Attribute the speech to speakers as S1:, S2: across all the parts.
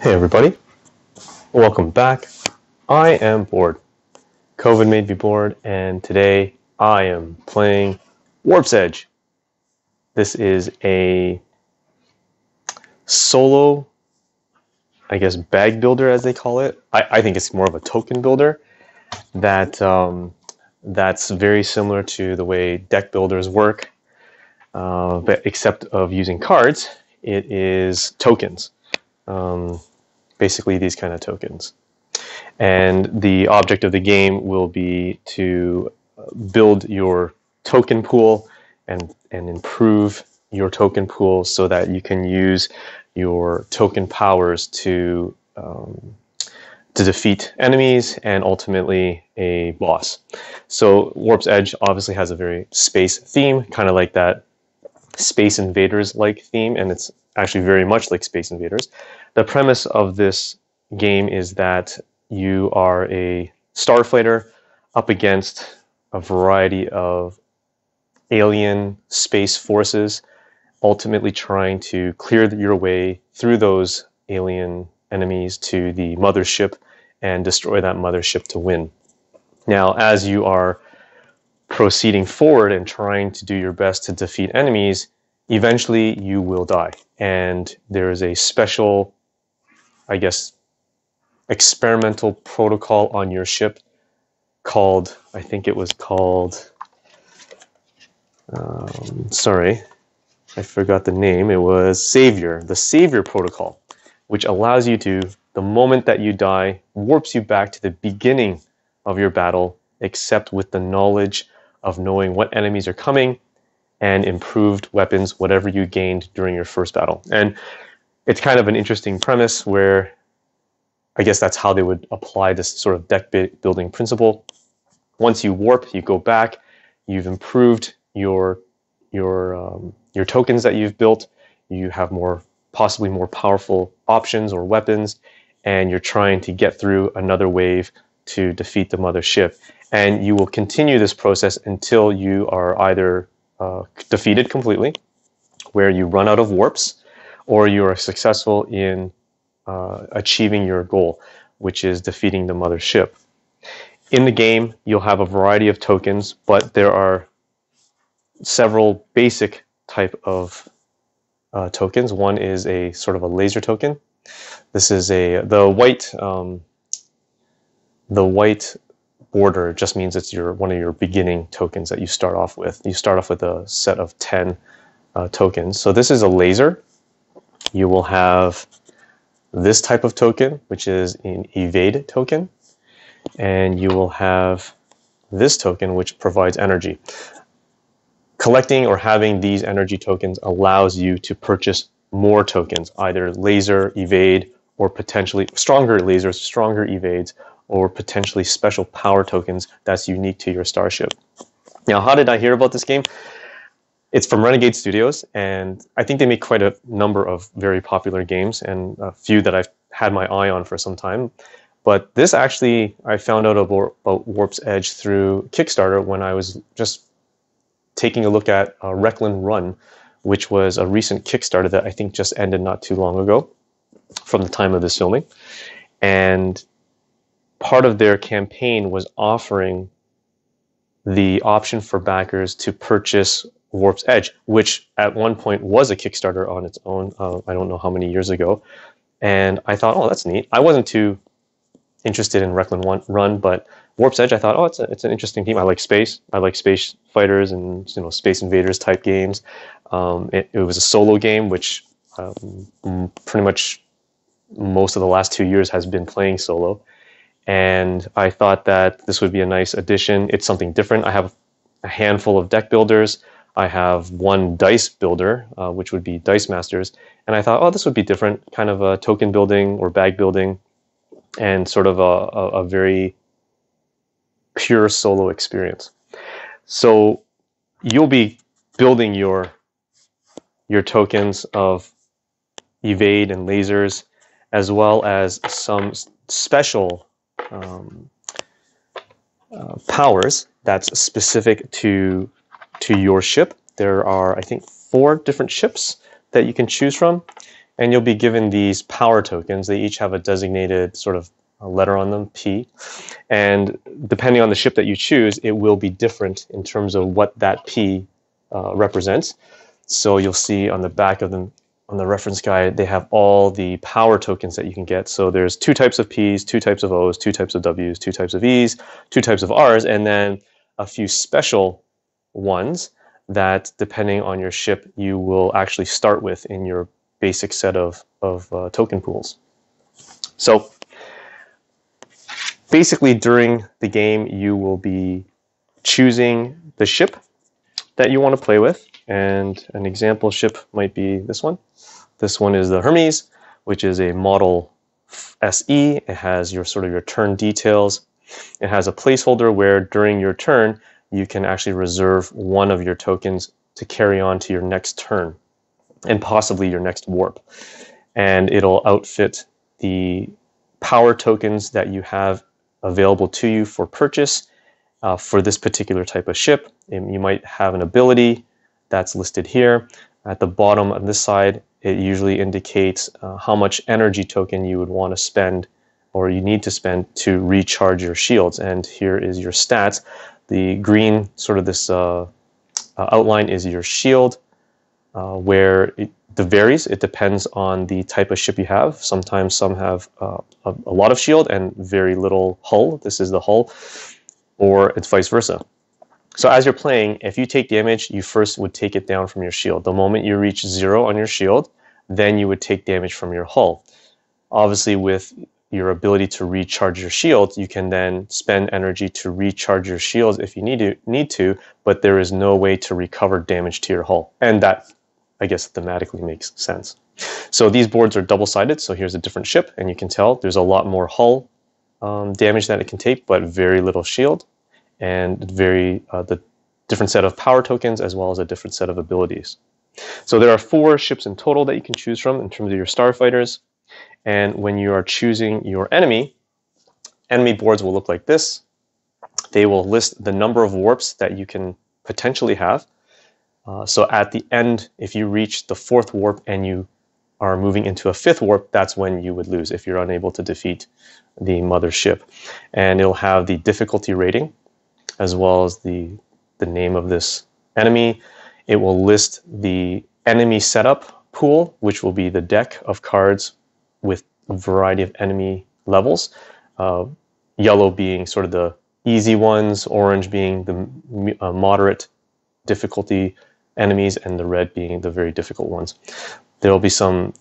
S1: Hey everybody, welcome back. I am bored. COVID made me bored, and today I am playing Warp's Edge. This is a solo, I guess, bag builder as they call it. I think it's more of a token builder that's very similar to the way deck builders work, but except of using cards, it is tokens. Basically these kind of tokens. And the object of the game will be to build your token pool and improve your token pool so that you can use your token powers to defeat enemies and ultimately a boss. So Warp's Edge obviously has a very space theme, kind of like that Space Invaders-like theme, and it's actually very much like Space Invaders. The premise of this game is that you are a starfighter up against a variety of alien space forces, ultimately trying to clear your way through those alien enemies to the mothership and destroy that mothership to win. Now, as you are proceeding forward and trying to do your best to defeat enemies, eventually you will die. And there is a special, I guess, experimental protocol on your ship called, I think it was called, sorry, I forgot the name. It was Savior, the Savior protocol, which allows you to, the moment that you die, warps you back to the beginning of your battle, except with the knowledge of knowing what enemies are coming and improved weapons, whatever you gained during your first battle. And it's kind of an interesting premise where I guess that's how they would apply this sort of deck building principle. Once you warp, you go back, you've improved your tokens that you've built, you have possibly more powerful options or weapons, and you're trying to get through another wave to defeat the mothership. And you will continue this process until you are either defeated completely, where you run out of warps, or you are successful in achieving your goal, which is defeating the mothership. In the game, you'll have a variety of tokens, but there are several basic type of tokens. One is a sort of a laser token. This is the white border just means it's one of your beginning tokens that you start off with. You start off with a set of 10 tokens. So this is a laser. You will have this type of token, which is an evade token, and you will have this token, which provides energy. Collecting or having these energy tokens allows you to purchase more tokens, either laser, evade, or potentially stronger lasers, stronger evades, or potentially special power tokens that's unique to your starship. Now, how did I hear about this game? It's from Renegade Studios, and I think they make quite a number of very popular games, and a few that I've had my eye on for some time. But this actually, I found out about Warp's Edge through Kickstarter when I was just taking a look at Recklin Run, which was a recent Kickstarter that I think just ended not too long ago from the time of this filming. And part of their campaign was offering the option for backers to purchase Warp's Edge, which at one point was a Kickstarter on its own, I don't know how many years ago. And I thought, oh, that's neat. I wasn't too interested in Recklin Run, but Warp's Edge, I thought, oh, it's an interesting game. I like space. I like space fighters and Space Invaders type games. It was a solo game, which pretty much most of the last 2 years has been playing solo. And I thought that this would be a nice addition. It's something different. I have a handful of deck builders. I have one dice builder, which would be Dice Masters. And I thought, oh, this would be different, kind of a token building or bag building, and sort of a very pure solo experience. So you'll be building your tokens of evade and lasers, as well as some special powers that's specific to your ship. There are, I think, 4 different ships that you can choose from, and you'll be given these power tokens. They each have a designated sort of letter on them, P, and depending on the ship that you choose, it will be different in terms of what that P represents. So you'll see on the back of them, on the reference guide, they have all the power tokens that you can get. So there's 2 types of Ps, 2 types of Os, 2 types of Ws, 2 types of Es, 2 types of Rs, and then a few special ones that, depending on your ship, you will actually start with in your basic set of token pools. So basically, during the game, you will be choosing the ship that you want to play with, and an example ship might be this one. This one is the Hermes, which is a model SE. It has your sort of your turn details. It has a placeholder where during your turn you can actually reserve one of your tokens to carry on to your next turn and possibly your next warp. And it'll outfit the power tokens that you have available to you for purchase for this particular type of ship. And you might have an ability that's listed here. At the bottom on this side, it usually indicates how much energy token you would want to spend or you need to spend to recharge your shields. And here is your stats. The green, sort of this outline, is your shield, where it varies. It depends on the type of ship you have. Sometimes some have a lot of shield and very little hull. This is the hull, or it's vice versa. So as you're playing, if you take damage, you first would take it down from your shield. The moment you reach 0 on your shield, then you would take damage from your hull. Obviously, with your ability to recharge your shield, you can then spend energy to recharge your shields if you need to, but there is no way to recover damage to your hull. And that, I guess, thematically makes sense. So these boards are double-sided, so here's a different ship, and you can tell there's a lot more hull damage that it can take, but very little shield, and the different set of power tokens as well as a different set of abilities. So there are 4 ships in total that you can choose from in terms of your starfighters. And when you are choosing your enemy boards will look like this. They will list the number of warps that you can potentially have. So at the end, if you reach the 4th warp and you are moving into a 5th warp, that's when you would lose if you're unable to defeat the mothership. And it'll have the difficulty rating as well as the name of this enemy. It will list the enemy setup pool, which will be the deck of cards with a variety of enemy levels. Yellow being sort of the easy ones, orange being the moderate difficulty enemies, and the red being the very difficult ones. There will be some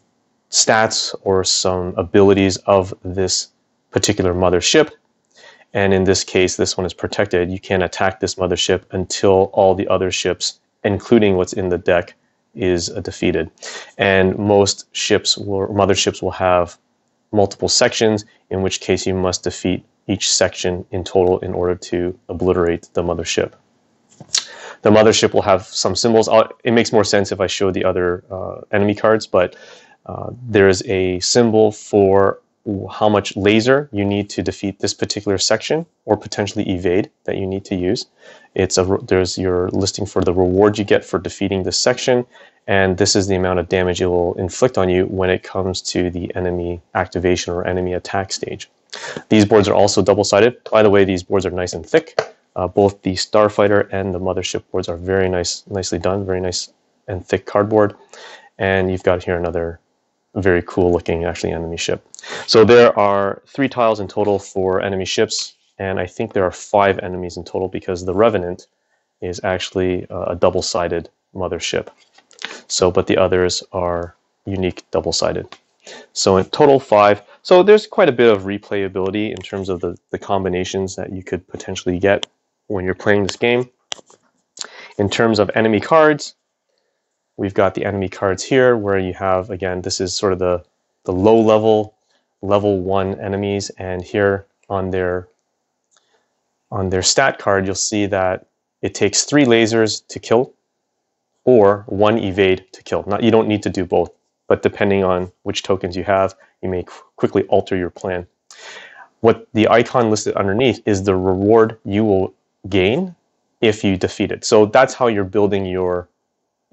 S1: stats or some abilities of this particular mothership. And in this case, this one is protected. You can't attack this mothership until all the other ships, including what's in the deck, is defeated. And most ships motherships will have multiple sections, in which case you must defeat each section in total in order to obliterate the mothership. The mothership will have some symbols. It makes more sense if I show the other enemy cards, but there is a symbol for how much laser you need to defeat this particular section or potentially evade that you need to use. There's your listing for the reward you get for defeating this section, and this is the amount of damage it will inflict on you when it comes to the enemy activation or enemy attack stage. These boards are also double-sided. By the way, these boards are nice and thick. Both the Starfighter and the Mothership boards are very nicely done, very nice and thick cardboard. And you've got here another very cool looking actually enemy ship. So there are 3 tiles in total for enemy ships, and I think there are 5 enemies in total because the Revenant is actually a double-sided mothership. So, but the others are unique double-sided. So in total 5. So there's quite a bit of replayability in terms of the combinations that you could potentially get when you're playing this game. In terms of enemy cards, we've got the enemy cards here where you have, again, this is sort of the low level, level 1 enemies, and here on their stat card, you'll see that it takes 3 lasers to kill or 1 evade to kill. You don't need to do both, but depending on which tokens you have, you may quickly alter your plan. What the icon listed underneath is the reward you will gain if you defeat it. So that's how you're building your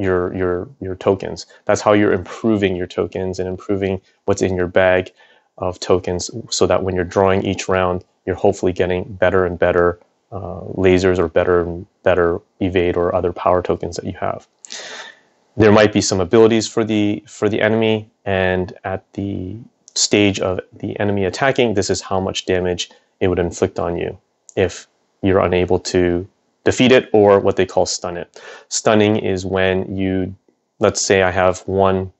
S1: your tokens. That's how you're improving your tokens and improving what's in your bag of tokens, so that when you're drawing each round, you're hopefully getting better and better lasers, or better and better evade or other power tokens that you have. There might be some abilities for the enemy, and at the stage of the enemy attacking, this is how much damage it would inflict on you if you're unable to defeat it, or what they call stun it. Stunning is when you, let's say I have one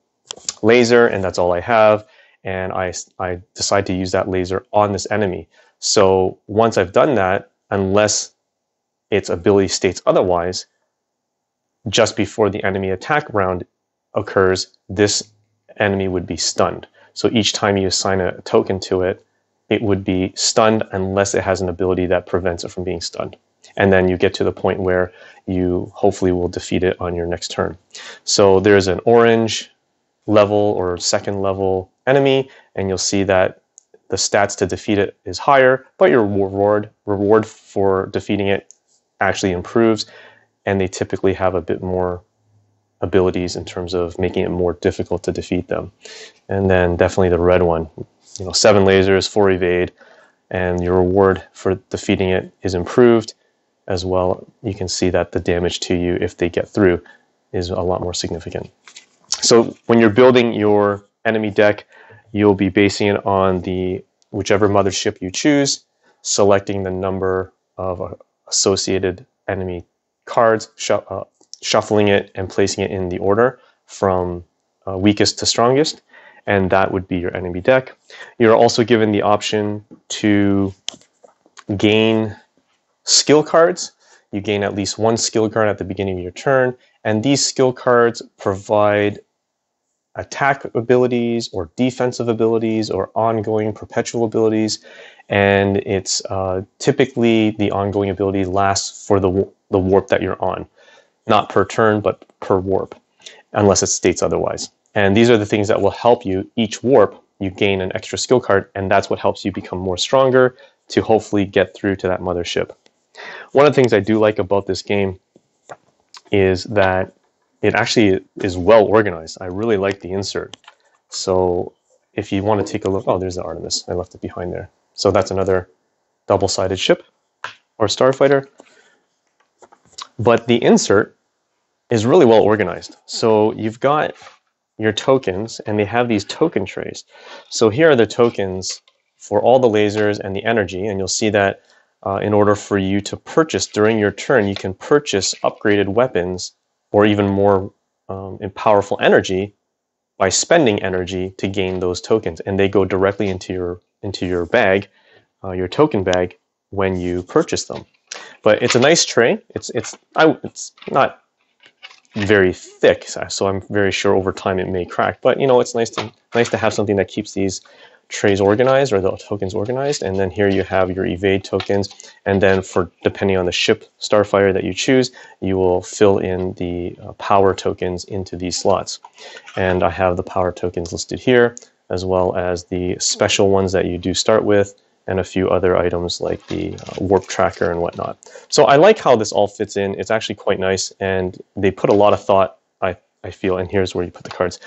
S1: laser and that's all I have, and I decide to use that laser on this enemy. So once I've done that, unless its ability states otherwise, just before the enemy attack round occurs, this enemy would be stunned. So each time you assign a token to it, it would be stunned unless it has an ability that prevents it from being stunned. And then you get to the point where you hopefully will defeat it on your next turn. So there's an orange level or second level enemy, and you'll see that the stats to defeat it is higher, but your reward for defeating it actually improves, and they typically have a bit more abilities in terms of making it more difficult to defeat them. And then definitely the red one, 7 lasers, 4 evade, and your reward for defeating it is improved as well. You can see that the damage to you, if they get through, is a lot more significant. So when you're building your enemy deck, you'll be basing it on whichever mothership you choose, selecting the number of associated enemy cards, shuffling it and placing it in the order from weakest to strongest, and that would be your enemy deck. You're also given the option to gain skill cards. You gain at least 1 skill card at the beginning of your turn, and these skill cards provide attack abilities or defensive abilities or ongoing perpetual abilities, and it's typically the ongoing ability lasts for the warp that you're on, not per turn but per warp, unless it states otherwise. And these are the things that will help you. Each warp you gain an extra skill card, and that's what helps you become more stronger to hopefully get through to that mothership. One of the things I do like about this game is that it actually is well organized. I really like the insert. So if you want to take a look, oh, there's the Artemis. I left it behind there. So that's another double-sided ship or starfighter. But the insert is really well organized. So you've got your tokens, and they have these token trays. So here are the tokens for all the lasers and the energy, and you'll see that in order for you to purchase during your turn, you can purchase upgraded weapons or even more powerful energy by spending energy to gain those tokens, and they go directly into your bag, your token bag, when you purchase them. But it's a nice tray. It's not very thick, so I'm very sure over time it may crack. But it's nice to have something that keeps these trays organized, or the tokens organized. And then here you have your evade tokens, and then depending on the ship starfighter that you choose, you will fill in the power tokens into these slots. And I have the power tokens listed here, as well as the special ones that you do start with, and a few other items like the warp tracker and whatnot. So I like how this all fits in. It's actually quite nice, and they put a lot of thought, I feel, and here's where you put the cards,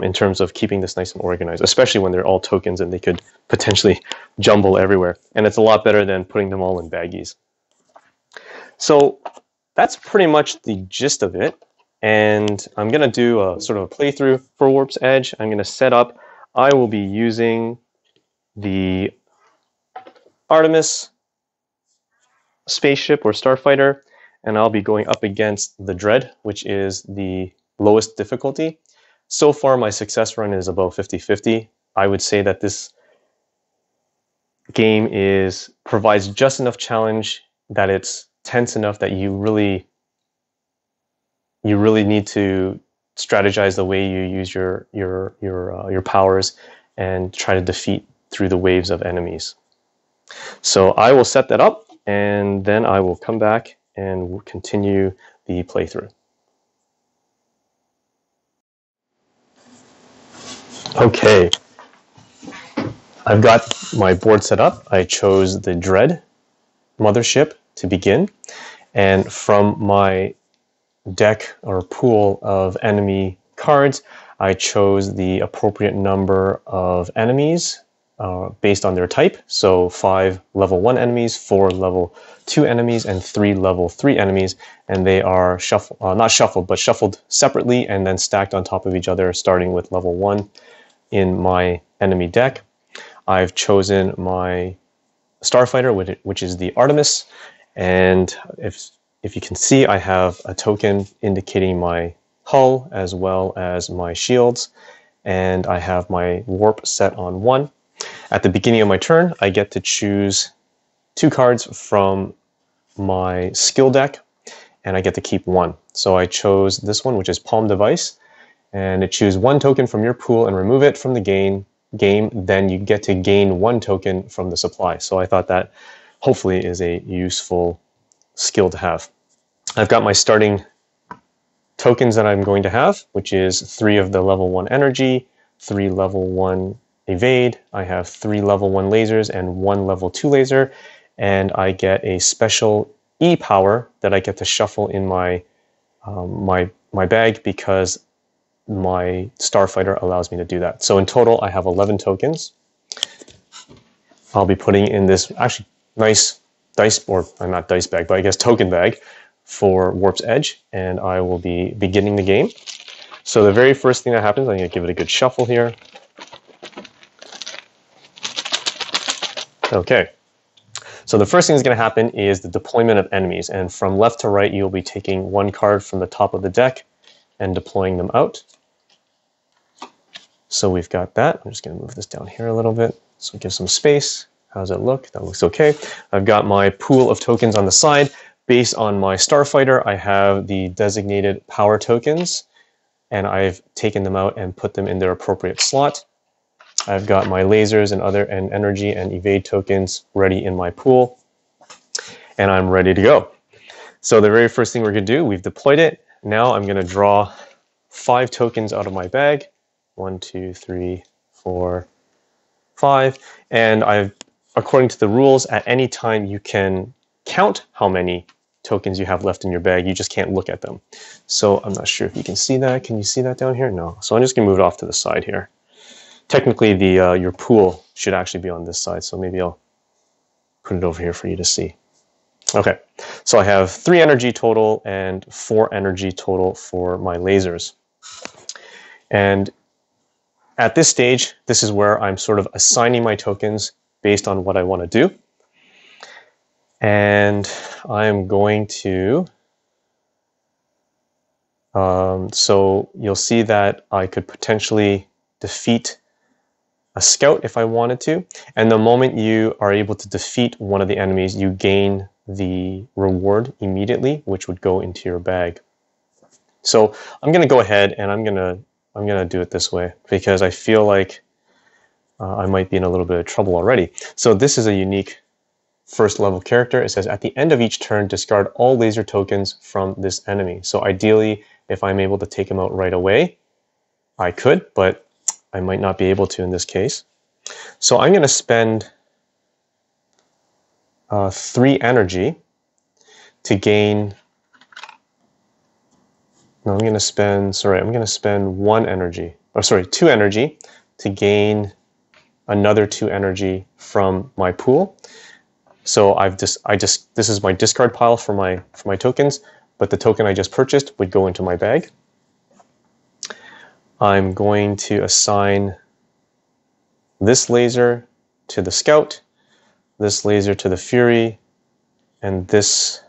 S1: in terms of keeping this nice and organized, especially when they're all tokens and they could potentially jumble everywhere. And it's a lot better than putting them all in baggies. So that's pretty much the gist of it. And I'm going to do a sort of a playthrough for Warp's Edge. I'm going to set up. I will be using the Artemis spaceship or starfighter, and I'll be going up against the Dread, which is the lowest difficulty. So far my success run is about 50-50. I would say that this game provides just enough challenge that it's tense enough that you really need to strategize the way you use your powers and try to defeat through the waves of enemies. So I will set that up, and then I will come back and we'll continue the playthrough. Okay, I've got my board set up. I chose the Dread mothership to begin, and from my deck or pool of enemy cards, I chose the appropriate number of enemies based on their type. So 5 level 1 enemies, 4 level 2 enemies, and 3 level 3 enemies. And they are not shuffled, but shuffled separately and then stacked on top of each other, starting with level 1 in my enemy deck. I've chosen my starfighter, which is the Artemis. And if you can see, I have a token indicating my hull as well as my shields, and I have my warp set on 1. At the beginning of my turn, I get to choose 2 cards from my skill deck, and I get to keep 1. So I chose this one, which is Palm Device, and it chooses 1 token from your pool and remove it from the game. Then you get to gain 1 token from the supply. So I thought that hopefully is a useful skill to have. I've got my starting tokens that I'm going to have, which is 3 of the level 1 energy, 3 level 1 evade. I have 3 level 1 lasers and 1 level 2 laser, and I get a special E power that I get to shuffle in my my bag because my starfighter allows me to do that. So in total, I have 11 tokens. I'll be putting in this actually nice dice, or not dice bag, but I guess token bag for Warp's Edge, and I will be beginning the game. So the very first thing that happens, I'm going to give it a good shuffle here. Okay. So the first thing that's going to happen is the deployment of enemies, and from left to right, you'll be taking 1 card from the top of the deck and deploying them out. So we've got that. I'm just going to move this down here a little bit so give some space. How does it look? That looks okay. I've got my pool of tokens on the side. Based on my starfighter, I have the designated power tokens, and I've taken them out and put them in their appropriate slot. I've got my lasers and energy and evade tokens ready in my pool, and I'm ready to go. So the very first thing we're going to do, we've deployed it. Now I'm going to draw 5 tokens out of my bag. 1, 2, 3, 4, 5. And according to the rules, at any time you can count how many tokens you have left in your bag. You just can't look at them. So I'm not sure if you can see that. Can you see that down here? No. So I'm just going to move it off to the side here. Technically, your pool should actually be on this side, so maybe I'll put it over here for you to see. Okay, so I have 3 energy total and 4 energy total for my lasers. And at this stage, this is where I'm sort of assigning my tokens based on what I want to do. And I'm going to, so you'll see that I could potentially defeat a scout if I wanted to. And the moment you are able to defeat one of the enemies, you gain the reward immediately, which would go into your bag. So I'm going to go ahead and I'm going to do it this way because I feel like I might be in a little bit of trouble already. So this is a unique first level character. It says at the end of each turn, discard all laser tokens from this enemy. So ideally, if I'm able to take him out right away, I could, but I might not be able to in this case. So I'm going to spend 3 energy to gain. No, I'm going to spend. Sorry, I'm going to spend 1 energy. Or sorry, 2 energy to gain another 2 energy from my pool. So this is my discard pile for my tokens, but the token I just purchased would go into my bag. I'm going to assign this laser to the scout, this laser to the fury, and this.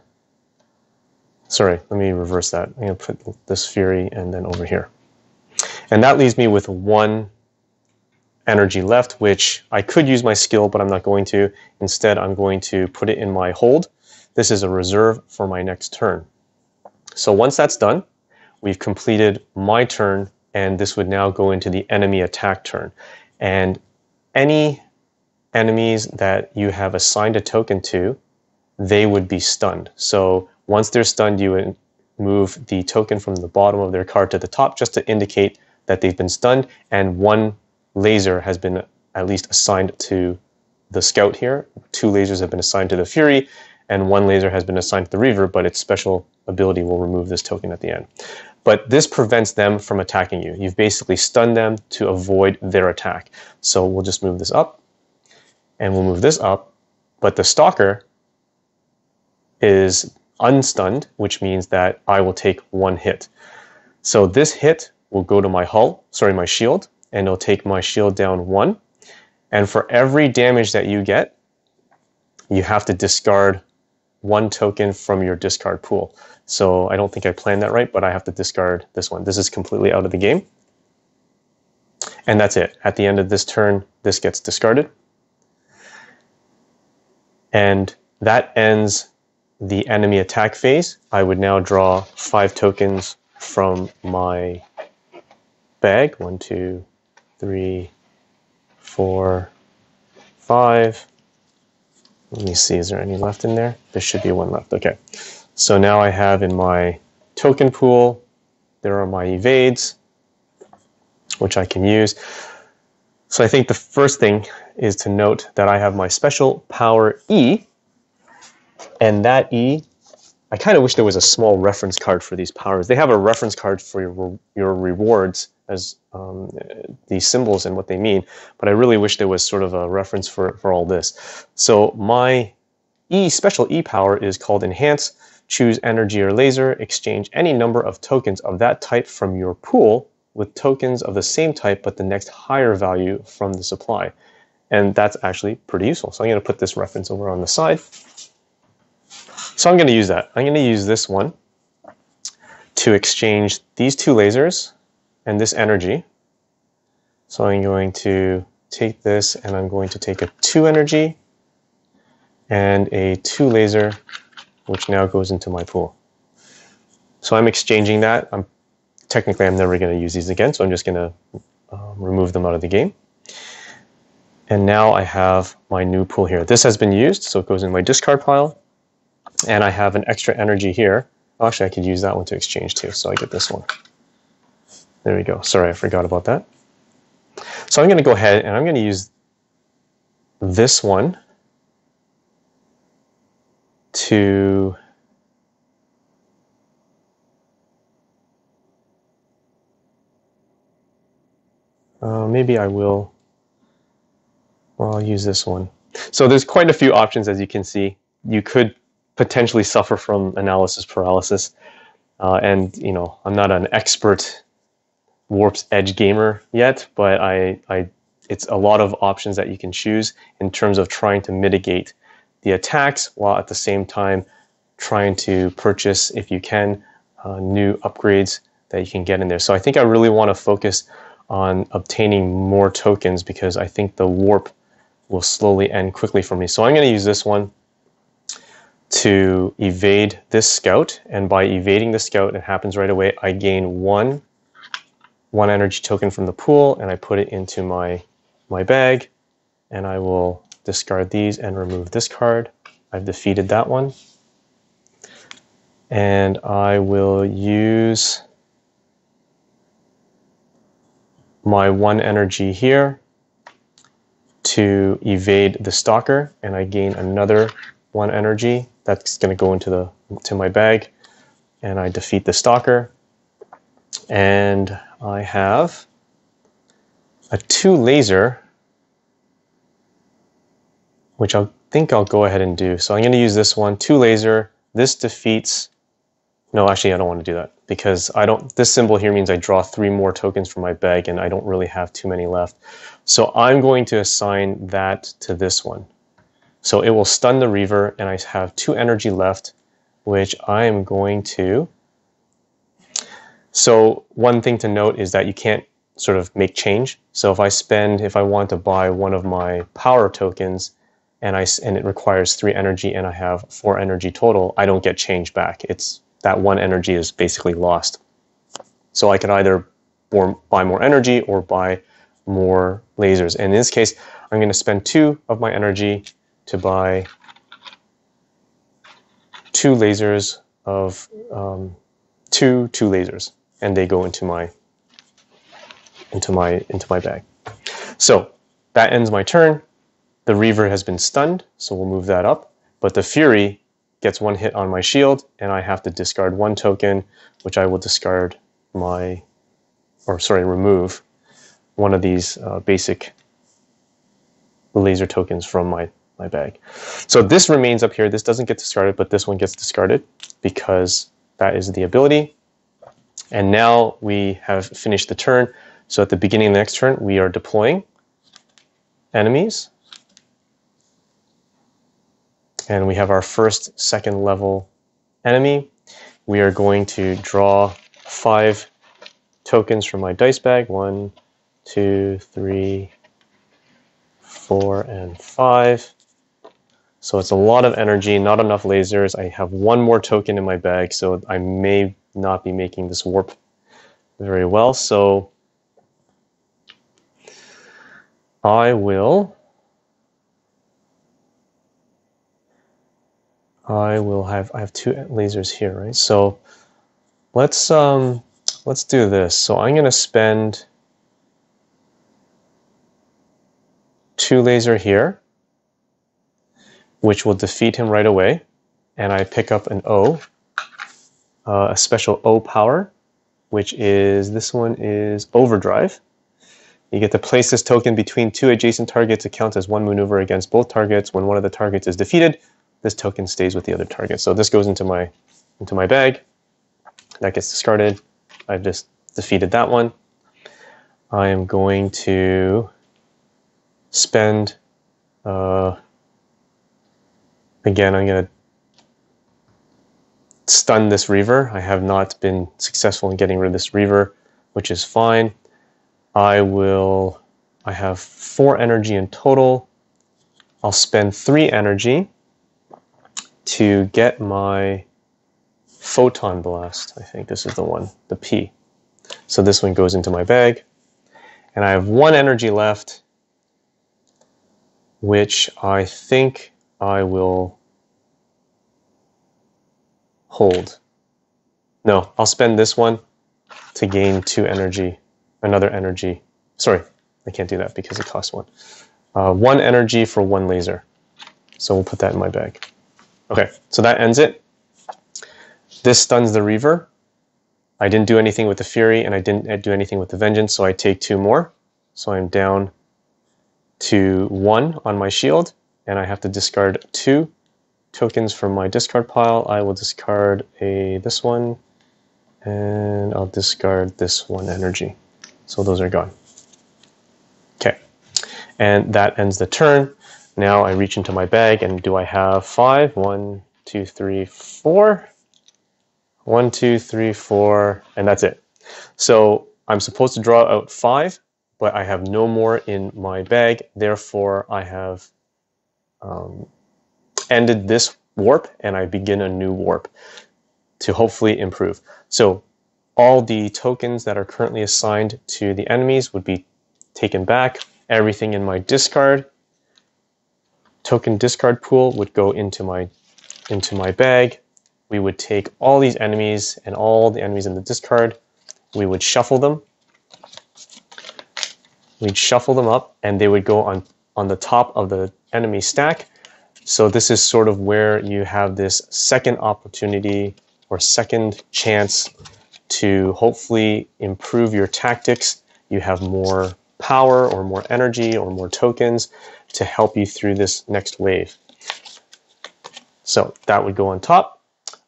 S1: Sorry, let me reverse that. I'm going to put this fury and then over here. And that leaves me with 1 energy left, which I could use my skill, but I'm not going to. Instead, I'm going to put it in my hold. This is a reserve for my next turn. So once that's done, we've completed my turn, and this would now go into the enemy attack turn. And any enemies that you have assigned a token to, they would be stunned. So once they're stunned, you would move the token from the bottom of their card to the top just to indicate that they've been stunned, and 1 laser has been at least assigned to the scout here. 2 lasers have been assigned to the fury, and one laser has been assigned to the Reaver, but its special ability will remove this token at the end. But this prevents them from attacking you. You've basically stunned them to avoid their attack. So we'll just move this up, and we'll move this up, but the Stalker is unstunned, which means that I will take one hit. So this hit will go to my my shield, and it'll take my shield down 1. And for every damage that you get, you have to discard 1 token from your discard pool. So I don't think I planned that right, but I have to discard this one. This is completely out of the game. And that's it. At the end of this turn, this gets discarded. And that ends the enemy attack phase. I would now draw 5 tokens from my bag. 1, 2, 3, 4, 5. Let me see, is there any left in there? There should be 1 left. Okay. So now I have in my token pool, there are my evades, which I can use. So I think the first thing is to note that I have my special power E, and that E, I kind of wish there was a small reference card for these powers. They have a reference card for your rewards as these symbols and what they mean, but I really wish there was sort of a reference for all this. So my special E power is called Enhance. Choose energy or laser, exchange any number of tokens of that type from your pool with tokens of the same type but the next higher value from the supply. And that's actually pretty useful. So I'm going to put this reference over on the side. So I'm going to use that. I'm going to use this one to exchange these 2 lasers and this energy. So I'm going to take this and I'm going to take a 2 energy and a 2 laser, which now goes into my pool. So I'm exchanging that. Technically, I'm never going to use these again, so I'm just going to remove them out of the game. And now I have my new pool here. This has been used, so it goes in my discard pile. And I have an extra energy here. Actually, I could use that one to exchange too, so I get this one. There we go. Sorry, I forgot about that. So I'm going to go ahead and I'm going to use this one to maybe I will, well, I'll use this one. So there's quite a few options, as you can see. You could potentially suffer from analysis paralysis. And, you know, I'm not an expert Warp's Edge gamer yet, but it's a lot of options that you can choose in terms of trying to mitigate the attacks while at the same time trying to purchase, if you can, new upgrades that you can get in there. So I think I really want to focus on obtaining more tokens because I think the warp will slowly end quickly for me. So I'm going to use this one to evade this scout, and by evading the scout, it happens right away. I gain one energy token from the pool, and I put it into my bag, and I will discard these and remove this card. I've defeated that one. And I will use my 1 energy here to evade the Stalker, and I gain another 1 energy. That's going to go into my bag, and I defeat the Stalker. And I have a 2 laser, which I think I'll go ahead and do. So I'm going to use this one, 2 laser. This defeats. No, actually, I don't want to do that because this symbol here means I draw 3 more tokens from my bag, and I don't really have too many left. So I'm going to assign that to this one. So it will stun the Reaver, and I have 2 energy left, which I am going to. So one thing to note is that you can't sort of make change. So if I want to buy one of my power tokens, and it requires 3 energy, and I have 4 energy total, I don't get change back. That 1 energy is basically lost. So I could either buy more energy or buy more lasers. And in this case, I'm going to spend 2 of my energy to buy 2 lasers of two lasers, and they go into my bag. So that ends my turn. The Reaver has been stunned, so we'll move that up. But the Fury gets one hit on my shield, and I have to discard one token, which I will discard remove one of these basic laser tokens from my bag. So this remains up here. This doesn't get discarded, but this one gets discarded because that is the ability. And now we have finished the turn. So at the beginning of the next turn, we are deploying enemies. And we have our first second level enemy. We are going to draw 5 tokens from my dice bag. 1, 2, 3, 4, and 5. So it's a lot of energy, not enough lasers. I have one more token in my bag, so I may not be making this warp very well. So I have 2 lasers here, right? So let's do this. So I'm going to spend 2 laser here, which will defeat him right away, and I pick up an O, a special O power, which is, this one is Overdrive. You get to place this token between 2 adjacent targets. It counts as 1 maneuver against both targets. When one of the targets is defeated, this token stays with the other target. So this goes into my bag. That gets discarded. I've just defeated that one. I am going to spend, again, I'm going to stun this Reaver. I have not been successful in getting rid of this Reaver, which is fine. I have 4 energy in total. I'll spend 3 energy to get my Photon Blast. I think this is the one, the P. So this one goes into my bag. And I have 1 energy left, which I think I will hold. No, I'll spend this one to gain 2 energy, another energy. Sorry, I can't do that because it costs 1. 1 energy for 1 laser. So we'll put that in my bag. Okay, so that ends it. This stuns the Reaver. I didn't do anything with the Fury, and I didn't do anything with the Vengeance, so I take 2 more. So I'm down to 1 on my shield, and I have to discard 2 tokens from my discard pile. I will discard this one, and I'll discard this 1 energy. So those are gone. Okay, and that ends the turn. Now I reach into my bag, and do I have 5? 1, 2, 3, 4. 1, 2, 3, 4, and that's it. So I'm supposed to draw out 5, but I have no more in my bag. Therefore, I have ended this warp, and I begin a new warp to hopefully improve. So all the tokens that are currently assigned to the enemies would be taken back. Everything in my token discard pool would go into my bag. We would take all these enemies and all the enemies in the discard. We would shuffle them. We'd shuffle them up, and they would go on the top of the enemy stack. So this is sort of where you have this second opportunity or second chance to hopefully improve your tactics. You have more power or more energy or more tokens to help you through this next wave. So that would go on top.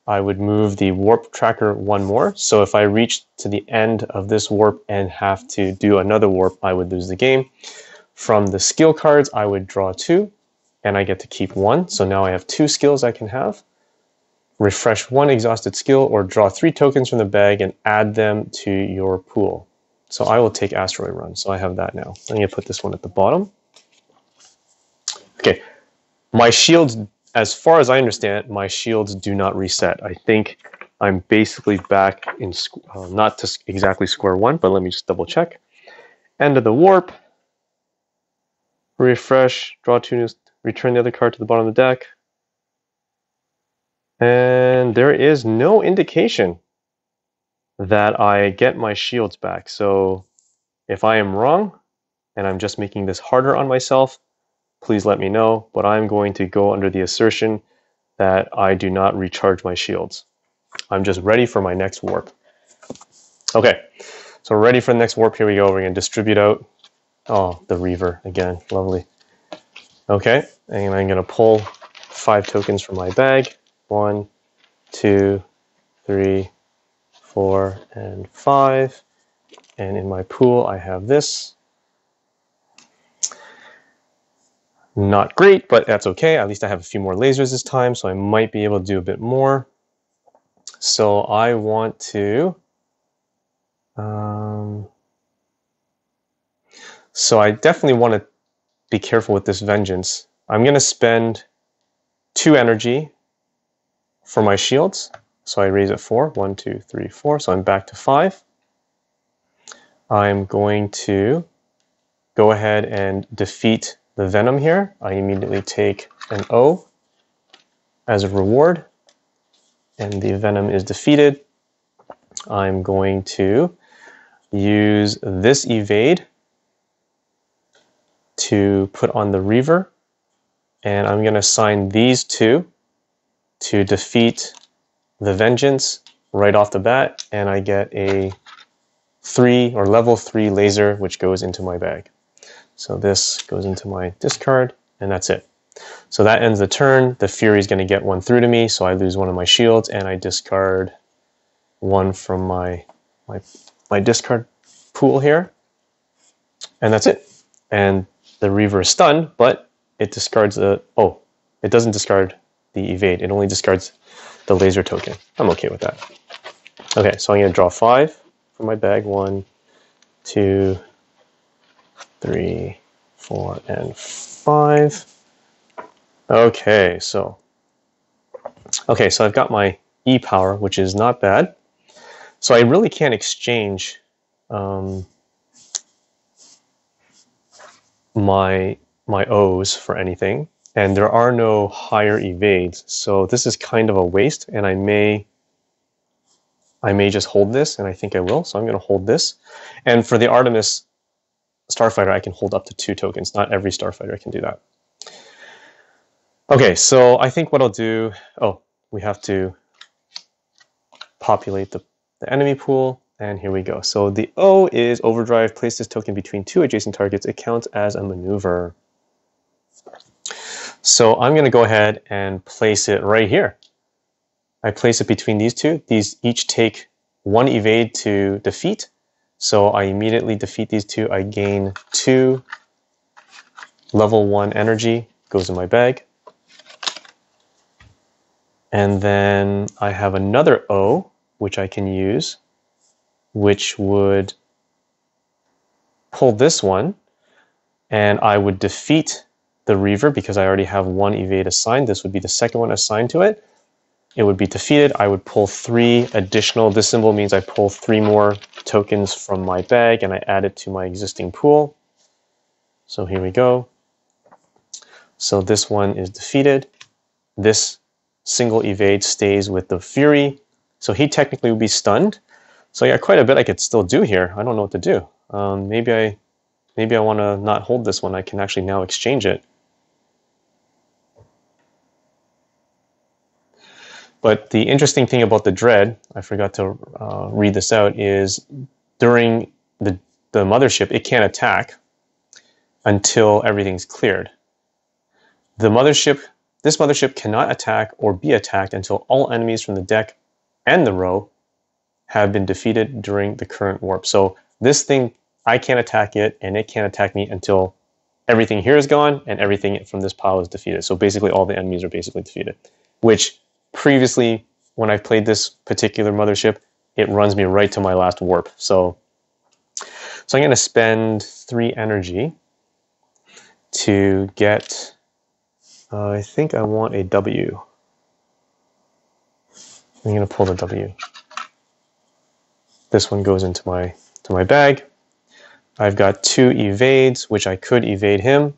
S1: I would move the warp tracker 1 more. So if I reach to the end of this warp and have to do another warp, I would lose the game. From the skill cards, I would draw 2, and I get to keep 1. So now I have 2 skills I can have. Refresh 1 exhausted skill, or draw 3 tokens from the bag and add them to your pool. So I will take Asteroid Run. So I have that now. I'm going to put this one at the bottom. Okay, my shields, as far as I understand, my shields do not reset. I think I'm basically back in, not to exactly square 1, but let me just double check. End of the warp. Refresh, draw 2 news, return the other card to the bottom of the deck. And there is no indication that I get my shields back. So if I am wrong, and I'm just making this harder on myself, please let me know. But I'm going to go under the assertion that I do not recharge my shields. I'm just ready for my next warp. Okay, so we're ready for the next warp. Here we go. We're going to distribute out. Oh, the Reaver again. Lovely. Okay, and I'm going to pull 5 tokens from my bag. 1, 2, 3, 4, and 5. And in my pool, I have this. Not great, but that's okay. At least I have a few more lasers this time, so I might be able to do a bit more. So I want to... so I definitely want to be careful with this vengeance. I'm going to spend 2 energy for my shields. So I raise it 4. 1, 2, 3, 4. So I'm back to 5. I'm going to go ahead and defeat the Venom here. I immediately take an O as a reward, and the Venom is defeated. I'm going to use this evade to put on the Reaver, and I'm going to assign these 2 to defeat the Vengeance right off the bat, and I get a 3 or level 3 laser which goes into my bag. So this goes into my discard, and that's it. So that ends the turn. The Fury is going to get 1 through to me, so I lose 1 of my shields, and I discard 1 from my discard pool here, and that's it. And the Reaver is stunned, but it discards the... oh, it doesn't discard the evade. It only discards the laser token. I'm okay with that. Okay, so I'm going to draw 5 from my bag. 1, 2, 3, 4, and 5. Okay, so I've got my E power, which is not bad. So I really can't exchange my O's for anything, and there are no higher evades. So this is kind of a waste, and I may just hold this, and I think I will. So I'm going to hold this. And for the Artemis Starfighter, I can hold up to 2 tokens. Not every Starfighter can do that. Okay, so I think what I'll do... oh, we have to populate the enemy pool, and here we go. So the O is Overdrive. Place this token between 2 adjacent targets. It counts as a maneuver. So I'm going to go ahead and place it right here. I place it between these 2. These each take 1 evade to defeat. So I immediately defeat these 2. I gain 2 level 1 energy. Goes in my bag. And then I have another O, which I can use, which would pull this one. And I would defeat the Reaver because I already have 1 evade assigned. This would be the second one assigned to it. It would be defeated. I would pull 3 additional. This symbol means I pull 3 more tokens from my bag and I add it to my existing pool. So here we go. So this one is defeated. This single evade stays with the Fury. So he technically would be stunned. So yeah, quite a bit I could still do here. I don't know what to do. Maybe I want to not hold this one. I can actually now exchange it. But the interesting thing about the Dread, I forgot to read this out, is during the mothership, it can't attack until everything's cleared. This mothership cannot attack or be attacked until all enemies from the deck and the row have been defeated during the current warp. So this thing, I can't attack it, and it can't attack me until everything here is gone and everything from this pile is defeated. So basically all the enemies are basically defeated, which previously, when I've played this particular mothership, it runs me right to my last warp. So I'm going to spend 3 energy to get, I think I want a W. I'm going to pull the W. This one goes into my bag. I've got 2 evades, which I could evade him.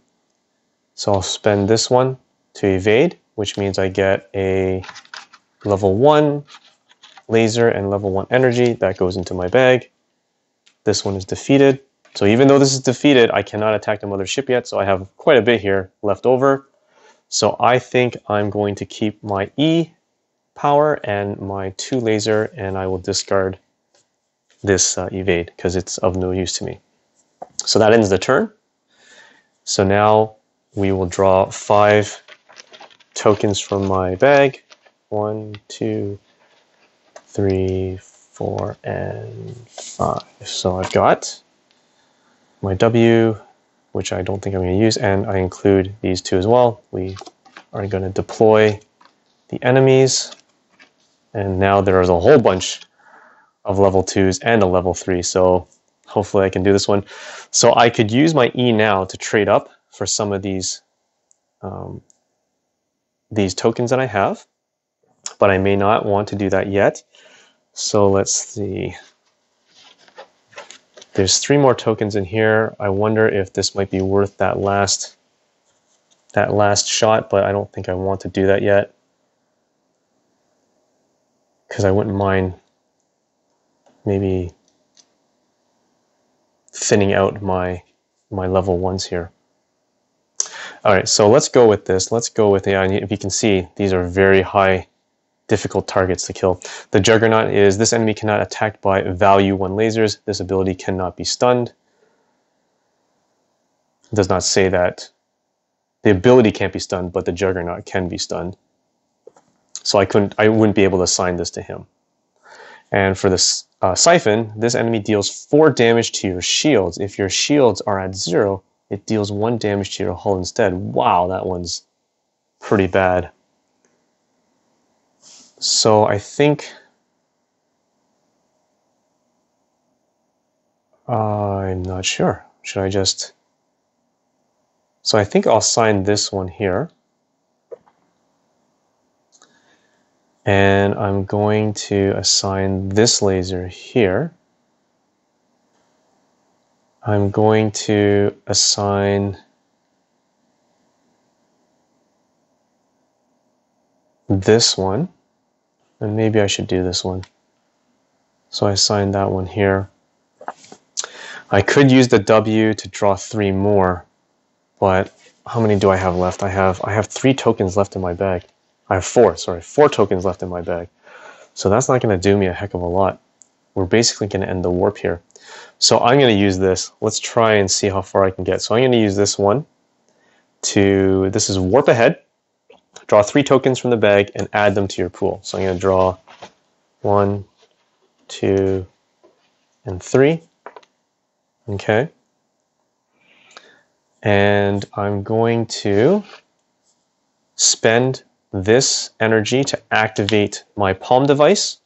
S1: So I'll spend this one to evade, which means I get a level 1 laser and level 1 energy. That goes into my bag. This one is defeated. So even though this is defeated, I cannot attack the mothership yet, so I have quite a bit here left over. So I think I'm going to keep my E power and my 2 laser, and I will discard this evade because it's of no use to me. So that ends the turn. So now we will draw 5 tokens from my bag. 1, 2, 3, 4, and 5. So I've got my W, which I don't think I'm going to use, and I include these 2 as well. We are going to deploy the enemies, and now there's a whole bunch of level 2s and a level 3, so hopefully I can do this one. So I could use my E now to trade up for some of these tokens that I have, but I may not want to do that yet. So let's see. There's 3 more tokens in here. I wonder if this might be worth that last shot, but I don't think I want to do that yet, because I wouldn't mind maybe thinning out my level 1s here. All right, so let's go with this. Let's go with if you can see, these are very high difficult targets to kill. The Juggernaut is, this enemy cannot attack by value 1 lasers. This ability cannot be stunned. It does not say that the ability can't be stunned, but the Juggernaut can be stunned. So I wouldn't be able to assign this to him. And for this Siphon, this enemy deals 4 damage to your shields. If your shields are at 0, it deals 1 damage to your hull instead. Wow, that one's pretty bad. So I think I'm not sure. Should I just... So I think I'll assign this one here. And I'm going to assign this laser here. I'm going to assign this one. And maybe I should do this one. So I assign that one here. I could use the W to draw 3 more, but how many do I have left? I have 3 tokens left in my bag. I have 4 tokens left in my bag. So that's not going to do me a heck of a lot. We're basically going to end the warp here. So I'm going to use this. Let's try and see how far I can get. So I'm going to use this one to, this is warp ahead. Draw 3 tokens from the bag and add them to your pool. So I'm going to draw 1, 2, and 3. Okay. And I'm going to spend this energy to activate my palm device.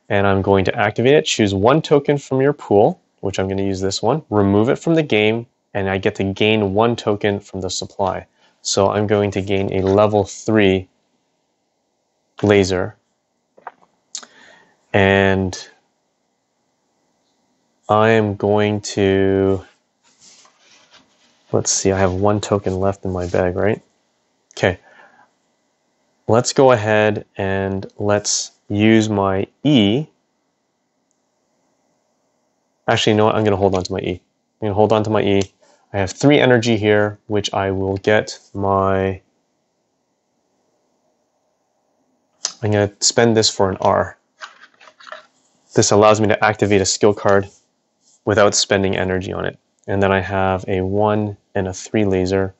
S1: And I'm going to activate it. Choose 1 token from your pool, which I'm going to use this one. Remove it from the game, and I get to gain 1 token from the supply. So I'm going to gain a level 3 laser. And I am going to, let's see, I have 1 token left in my bag, right? Okay. Let's go ahead and let's use my E. Actually, you know what? I'm going to hold on to my E. I'm going to hold on to my E. I have 3 energy here, which I will get my... I'm going to spend this for an R. This allows me to activate a skill card without spending energy on it. And then I have a 1 and a 3 laser,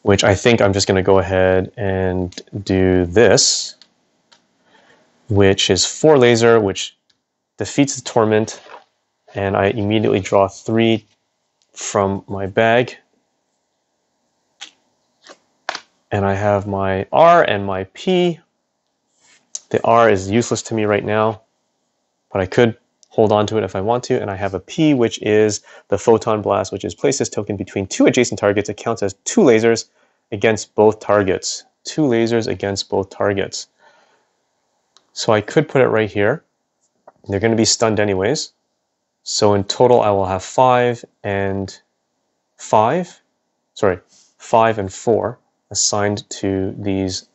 S1: which I think I'm just going to go ahead and do this, which is 4 laser, which defeats the Torment, and I immediately draw 3 from my bag. And I have my R and my P. The R is useless to me right now, but I could hold on to it if I want to. And I have a P, which is the Photon Blast, which is place this token between 2 adjacent targets. It counts as 2 lasers against both targets. 2 lasers against both targets. So I could put it right here. They're going to be stunned anyways. So in total, I will have 5 and 4 assigned to these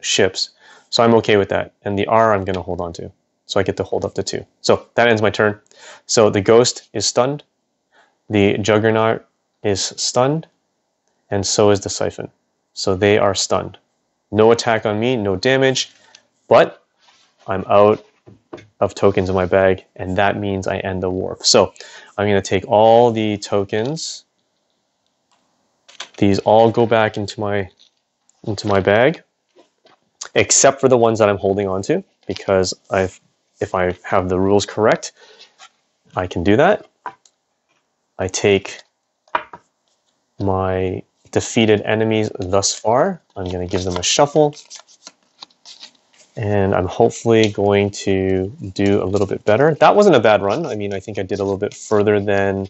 S1: ships. So I'm okay with that. And the R I'm going to hold on to. So I get to hold up to 2. So that ends my turn. So the Ghost is stunned. The Juggernaut is stunned. And so is the Siphon. So they are stunned. No attack on me, no damage, but I'm out of tokens in my bag, and that means I end the warp. So I'm going to take all the tokens. These all go back into my bag, except for the ones that I'm holding on to, because if I have the rules correct, I can do that. I take my defeated enemies thus far. I'm going to give them a shuffle. And I'm hopefully going to do a little bit better. That wasn't a bad run. I mean, I think I did a little bit further than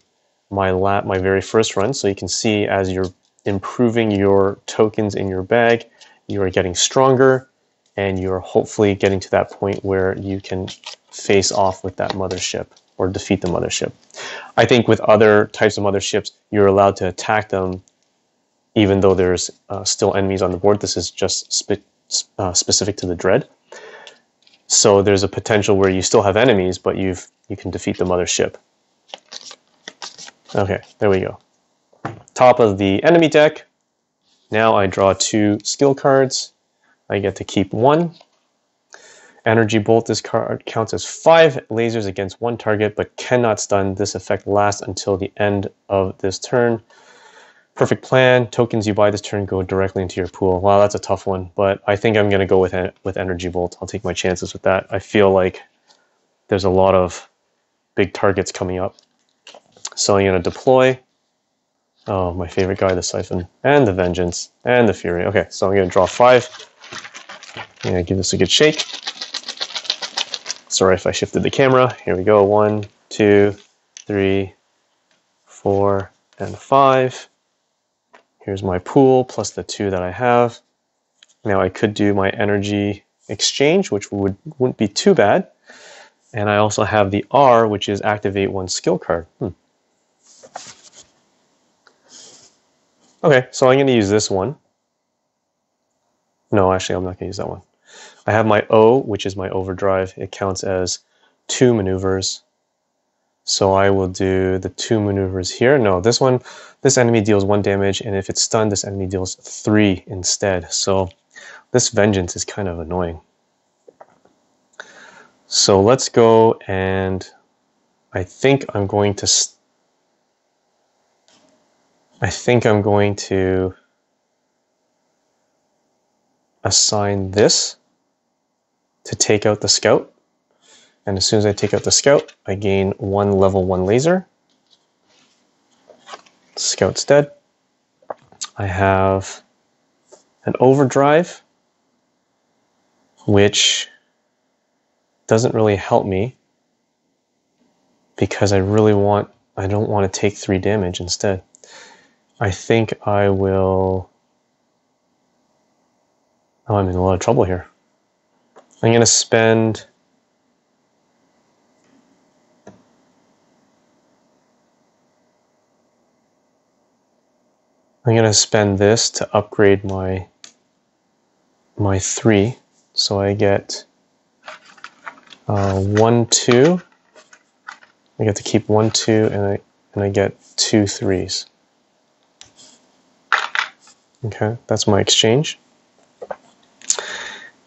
S1: my very first run. So you can see as you're improving your tokens in your bag, you are getting stronger, and you're hopefully getting to that point where you can face off with that mothership or defeat the mothership. I think with other types of motherships, you're allowed to attack them even though there's still enemies on the board. This is just specific to the Dread. So there's a potential where you still have enemies, but you can defeat the mothership. Okay, there we go. Top of the enemy deck. Now I draw 2 skill cards. I get to keep 1. Energy Bolt. This card counts as 5 lasers against 1 target, but cannot stun. This effect lasts until the end of this turn. Perfect Plan. Tokens you buy this turn go directly into your pool. Wow, that's a tough one, but I think I'm going to go with Energy Bolt. I'll take my chances with that. I feel like there's a lot of big targets coming up. So I'm going to deploy. Oh, my favorite guy, the Siphon, and the Vengeance, and the Fury. Okay, so I'm going to draw 5. I'm going to give this a good shake. Sorry if I shifted the camera. Here we go. 1, 2, 3, 4, and 5. Here's my pool plus the 2 that I have. Now I could do my energy exchange, which wouldn't be too bad. And I also have the R, which is activate 1 skill card. Okay, so I'm going to use this one. No, actually, I'm not going to use that one. I have my O, which is my overdrive. It counts as 2 maneuvers. So I will do the 2 maneuvers here. No, this enemy deals 1 damage, and if it's stunned, this enemy deals 3 instead. So this Vengeance is kind of annoying. So let's go, and I think I'm going to assign this to take out the scout. And as soon as I take out the scout, I gain 1 level 1 laser. Scout's dead. I have an overdrive, which doesn't really help me because I don't want to take 3 damage instead. I think I will... Oh, I'm in a lot of trouble here. I'm going to spend... this to upgrade my 3. So I get 1, 2. I get to keep 1, 2, and I get 2 3s. Okay, that's my exchange.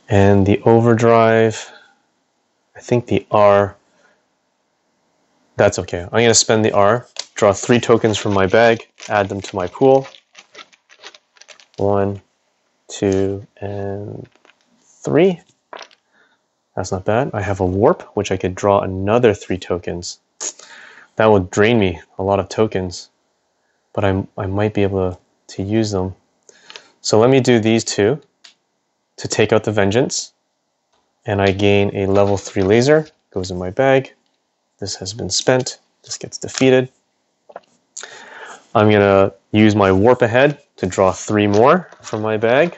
S1: And the overdrive, I think the R, that's okay. I'm going to spend the R, draw 3 tokens from my bag, add them to my pool. 1, 2, and 3. That's not bad. I have a warp, which I could draw another 3 tokens. That would drain me a lot of tokens, but I might be able to use them. So let me do these 2 to take out the Vengeance, and I gain a level 3 laser. Goes in my bag. This has been spent. This gets defeated. I'm going to use my warp ahead to draw 3 more from my bag.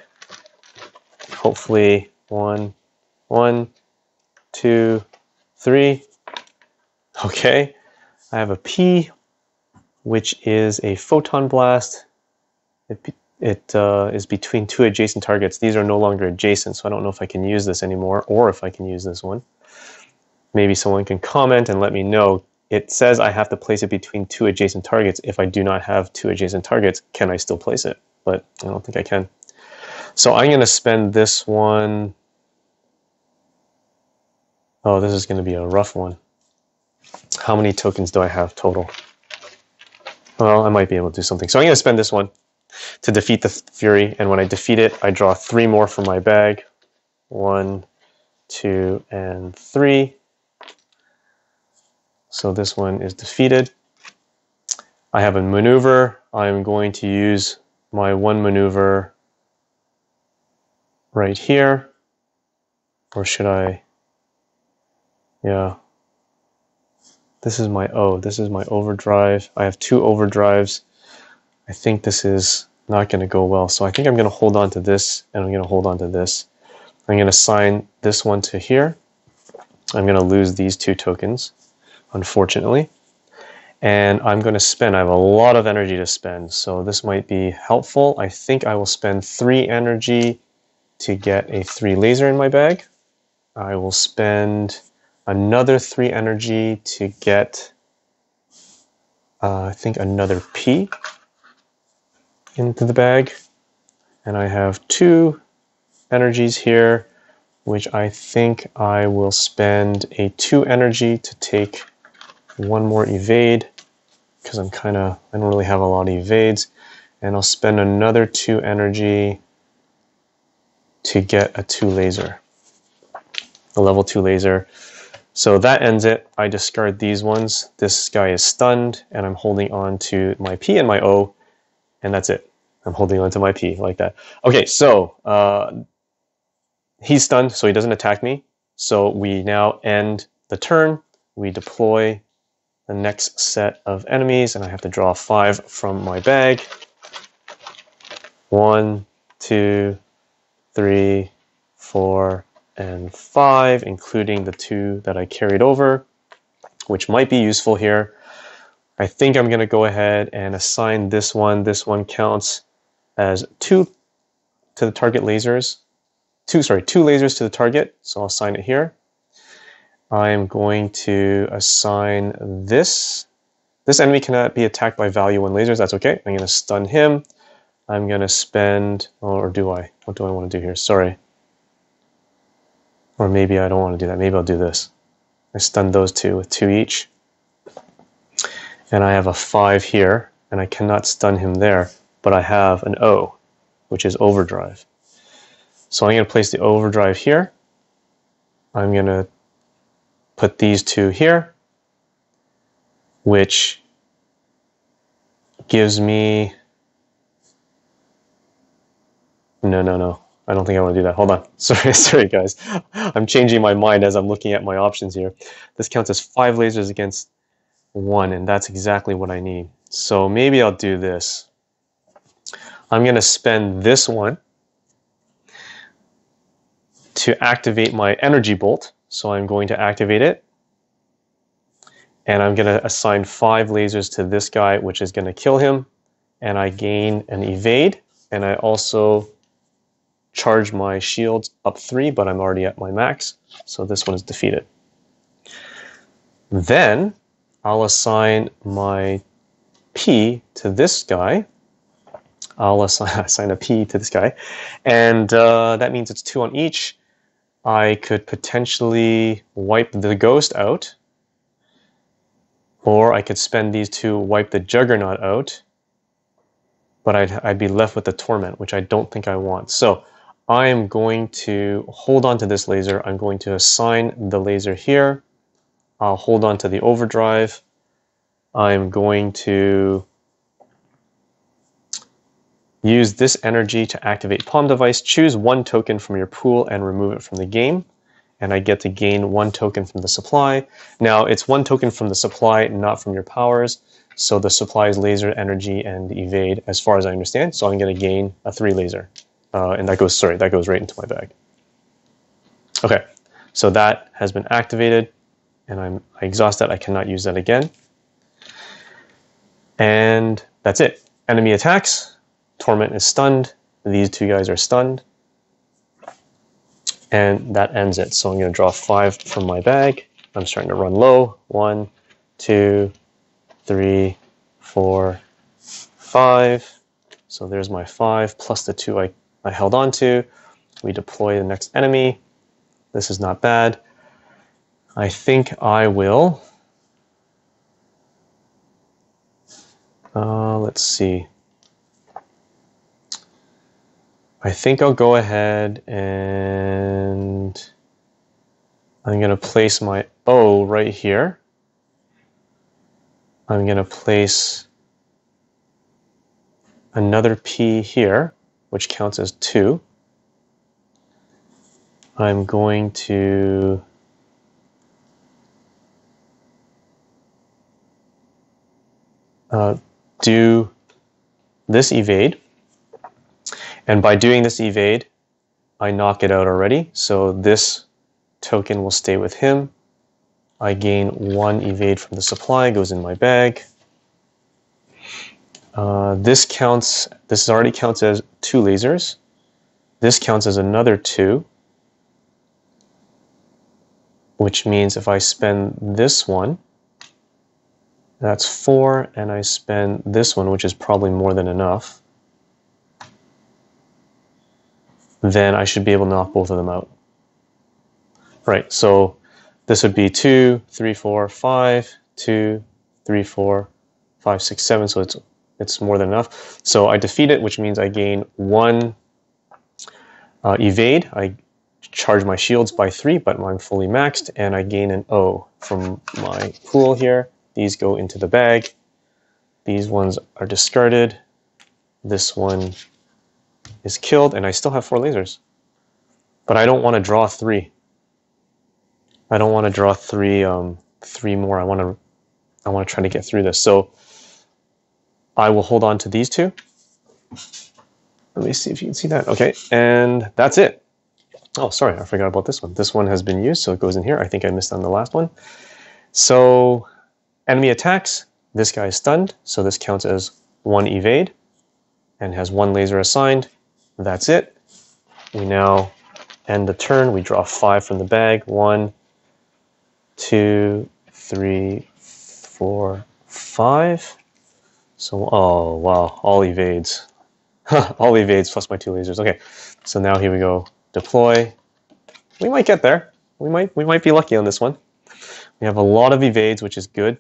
S1: Hopefully 1, 2, 3. Okay. I have a P, which is a photon blast. It is between 2 adjacent targets. These are no longer adjacent, so I don't know if I can use this anymore or if I can use this one. Maybe someone can comment and let me know. It says I have to place it between 2 adjacent targets. If I do not have 2 adjacent targets, can I still place it? But I don't think I can. So I'm going to spend this one. Oh, this is going to be a rough one. How many tokens do I have total? Well, I might be able to do something. So I'm going to spend this one to defeat the Fury, and when I defeat it, I draw 3 more from my bag. 1, 2, and 3. So this one is defeated. I have a maneuver. I'm going to use my 1 maneuver right here. Or should I? Yeah. This is my this is my overdrive. I have 2 overdrives. I think this is not going to go well. So I think I'm going to hold on to this, and I'm going to hold on to this. I'm going to assign this one to here. I'm going to lose these 2 tokens, unfortunately. And I'm going to spend, I have a lot of energy to spend, so this might be helpful. I think I will spend 3 energy to get a 3 laser in my bag. I will spend another 3 energy to get, I think, another P into the bag. And I have 2 energies here, which I think I will spend a 2 energy to take 1 more evade, because I don't really have a lot of evades. And I'll spend another 2 energy to get a 2 laser, a level 2 laser. So that ends it. I discard these ones. This guy is stunned, and I'm holding on to my P and my O, and that's it. I'm holding on to my P like that. Okay, so he's stunned, so he doesn't attack me. So we now end the turn. We deploy the next set of enemies, and I have to draw 5 from my bag. 1, 2, 3, 4, and 5, including the 2 that I carried over, which might be useful here. I think I'm going to go ahead and assign this one. This one counts as 2 to the target lasers. 2 lasers to the target, so I'll assign it here. I'm going to assign this. This enemy cannot be attacked by value 1 lasers. That's okay. I'm going to stun him. I'm going to spend, or do I? What do I want to do here? Sorry. Or maybe I don't want to do that. Maybe I'll do this. I stun those 2 with 2 each. And I have a 5 here, and I cannot stun him there, but I have an O, which is overdrive. So I'm going to place the overdrive here. I'm going to put these 2 here, which gives me... No. I don't think I want to do that. Hold on. Sorry, guys. I'm changing my mind as I'm looking at my options here. This counts as 5 lasers against 1, and that's exactly what I need. So maybe I'll do this. I'm going to spend this one to activate my energy bolt. So I'm going to activate it. And I'm going to assign 5 lasers to this guy, which is going to kill him. And I gain an evade. And I also charge my shields up 3, but I'm already at my max. So this one is defeated. Then I'll assign my P to this guy. I'll assign a P to this guy. And that means it's 2 on each. I could potentially wipe the ghost out. Or I could spend these 2, wipe the juggernaut out. But I'd be left with the torment, which I don't think I want. So I am going to hold on to this laser. I'm going to assign the laser here. I'll hold on to the overdrive. I'm going to use this energy to activate Palm Device. Choose 1 token from your pool and remove it from the game. And I get to gain 1 token from the supply. Now, it's 1 token from the supply, not from your powers. So the supply is laser, energy, and evade, as far as I understand. So I'm going to gain a 3 laser. And that goes right into my bag. Okay, so that has been activated. And I exhaust that. I cannot use that again. And that's it. Enemy attacks. Torment is stunned. These 2 guys are stunned. And that ends it. So I'm going to draw 5 from my bag. I'm starting to run low. 1, 2, 3, 4, 5. So there's my 5 plus the 2 I I held on to. We deploy the next enemy. This is not bad. I think I will. Let's see. I think I'll go ahead and I'm going to place my O right here. I'm going to place another P here, which counts as 2. I'm going to do this evade. And by doing this evade, I knock it out already. So this token will stay with him. I gain 1 evade from the supply, goes in my bag. This already counts as 2 lasers. This counts as another 2, which means if I spend this one, that's 4, and I spend this one, which is probably more than enough, then I should be able to knock both of them out. Right, so this would be 2, 3, 4, 5, 2, 3, 4, 5, 6, 7, so it's more than enough. So I defeat it, which means I gain 1 evade. I charge my shields by 3, but I'm fully maxed, and I gain an O from my pool here. These go into the bag. These ones are discarded. This one is killed, and I still have 4 lasers. But I don't want to draw 3. I don't want to draw 3 more. I want to try to get through this. So I will hold on to these 2. Let me see if you can see that. Okay, and that's it. Oh, sorry, I forgot about this one. This one has been used, so it goes in here. I think I missed on the last one. So enemy attacks. This guy is stunned, so this counts as 1 evade and has 1 laser assigned. That's it. We now end the turn. We draw 5 from the bag. 1, 2, 3, 4, 5. So, oh wow, all evades. All evades plus my 2 lasers. Okay, so now here we go. Deploy. We might get there. We might be lucky on this one. We have a lot of evades, which is good.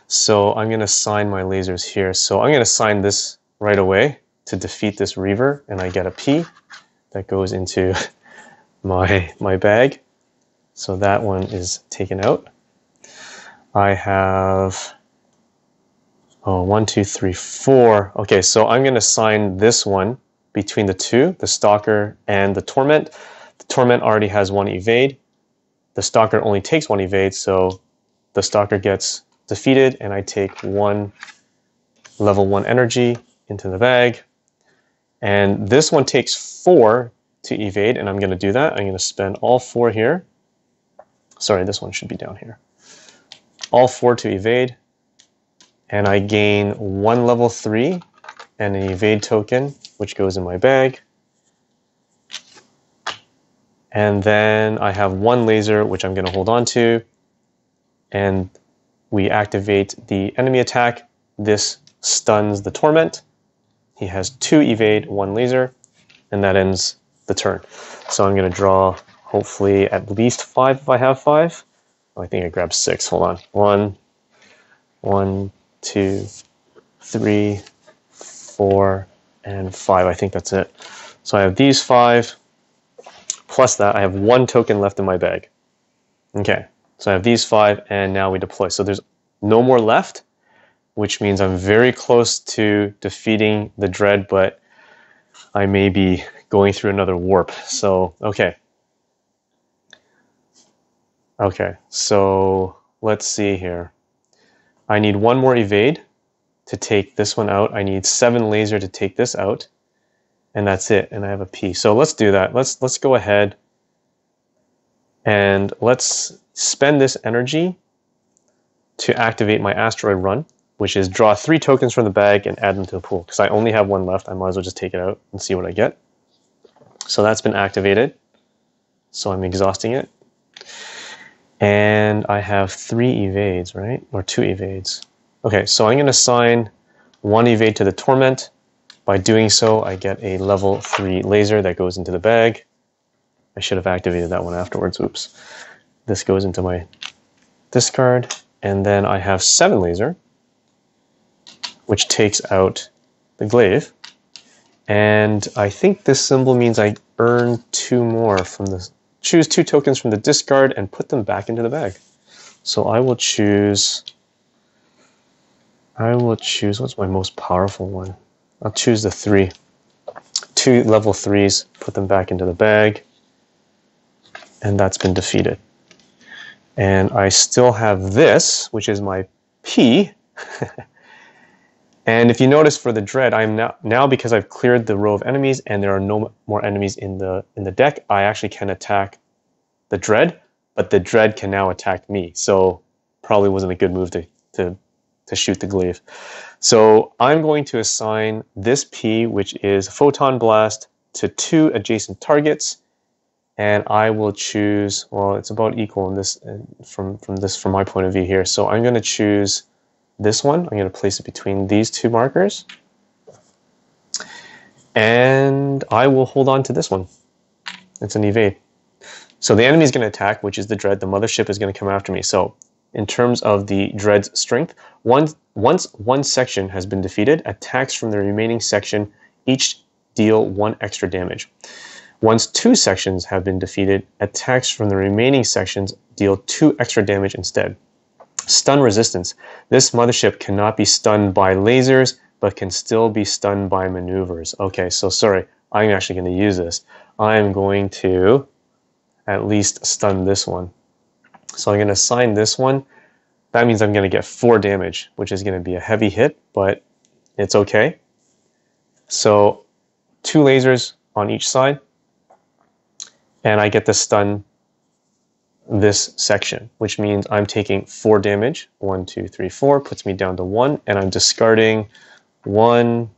S1: So I'm going to assign my lasers here. So I'm going to assign this right away to defeat this Reaver, and I get a P that goes into my bag. So that one is taken out. I have 1, 2, 3, 4. Okay, so I'm going to assign this one between the 2, the Stalker and the Torment. The Torment already has 1 evade. The Stalker only takes 1 evade, so the Stalker gets defeated, and I take 1 level 1 energy into the bag. And this one takes 4 to evade, and I'm going to do that. I'm going to spend all 4 here. Sorry, this one should be down here. All 4 to evade, and I gain 1 level 3 and an evade token, which goes in my bag. And then I have 1 laser, which I'm going to hold on to, and we activate the enemy attack. This stuns the Torment. He has 2 evade, 1 laser, and that ends the turn. So I'm going to draw hopefully at least 5 if I have 5. Oh, I think I grabbed 6. Hold on. 1, 2, 3, 4, and 5. I think that's it. So I have these 5. Plus that, I have 1 token left in my bag. Okay, so I have these 5, and now we deploy. So there's no more left, which means I'm very close to defeating the Dread, but I may be going through another warp. So, okay. Okay, so let's see here. I need 1 more evade to take this one out. I need 7 laser to take this out. And that's it, and I have a P. So let's do that. Let's go ahead and let's spend this energy to activate my asteroid run, which is draw 3 tokens from the bag and add them to the pool. Because I only have 1 left, I might as well just take it out and see what I get. So that's been activated. So I'm exhausting it. And I have 3 evades, right? Or 2 evades. Okay, so I'm going to assign 1 evade to the Torment. By doing so, I get a level 3 laser that goes into the bag. I should have activated that one afterwards. Oops. This goes into my discard. And then I have 7 laser, which takes out the glaive. And I think this symbol means I earn 2 more from the... Choose 2 tokens from the discard and put them back into the bag. So I will choose... what's my most powerful one? I'll choose the 3. 2 level 3s, put them back into the bag. And that's been defeated. And I still have this, which is my P. And if you notice for the dread, I'm now because I've cleared the row of enemies and there are no more enemies in the deck, I actually can attack the dread, but the dread can now attack me. So probably wasn't a good move to shoot the glaive. So I'm going to assign this P, which is Photon Blast, to 2 adjacent targets. And I will choose, well, it's about equal in this from my point of view here. So I'm going to choose this one. I'm going to place it between these 2 markers. And I will hold on to this one. It's an evade. So the enemy is going to attack, which is the dread. The mothership is going to come after me. So in terms of the dread's strength, once one section has been defeated, attacks from the remaining section each deal 1 extra damage. Once 2 sections have been defeated, attacks from the remaining sections deal 2 extra damage instead. Stun resistance. This mothership cannot be stunned by lasers, but can still be stunned by maneuvers. Okay, so sorry, I'm actually going to use this. I'm going to at least stun this one. So I'm going to assign this one. That means I'm going to get 4 damage, which is going to be a heavy hit, but it's okay. So 2 lasers on each side. And I get to stun this section, which means I'm taking 4 damage. 1, 2, 3, 4 puts me down to 1, and I'm discarding 1.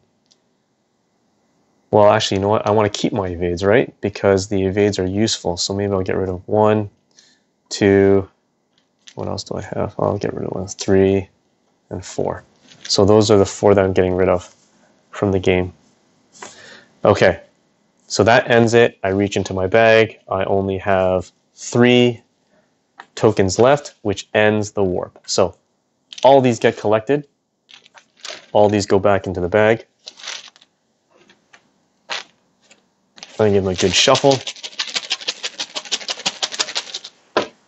S1: Well, actually, you know what? I want to keep my evades, right? Because the evades are useful. So maybe I'll get rid of 1, 2. What else do I have? I'll get rid of 1, 3, and 4. So those are the 4 that I'm getting rid of from the game. Okay. So that ends it. I reach into my bag. I only have 3 tokens left, which ends the warp. So all these get collected. All these go back into the bag. Let me give them a good shuffle.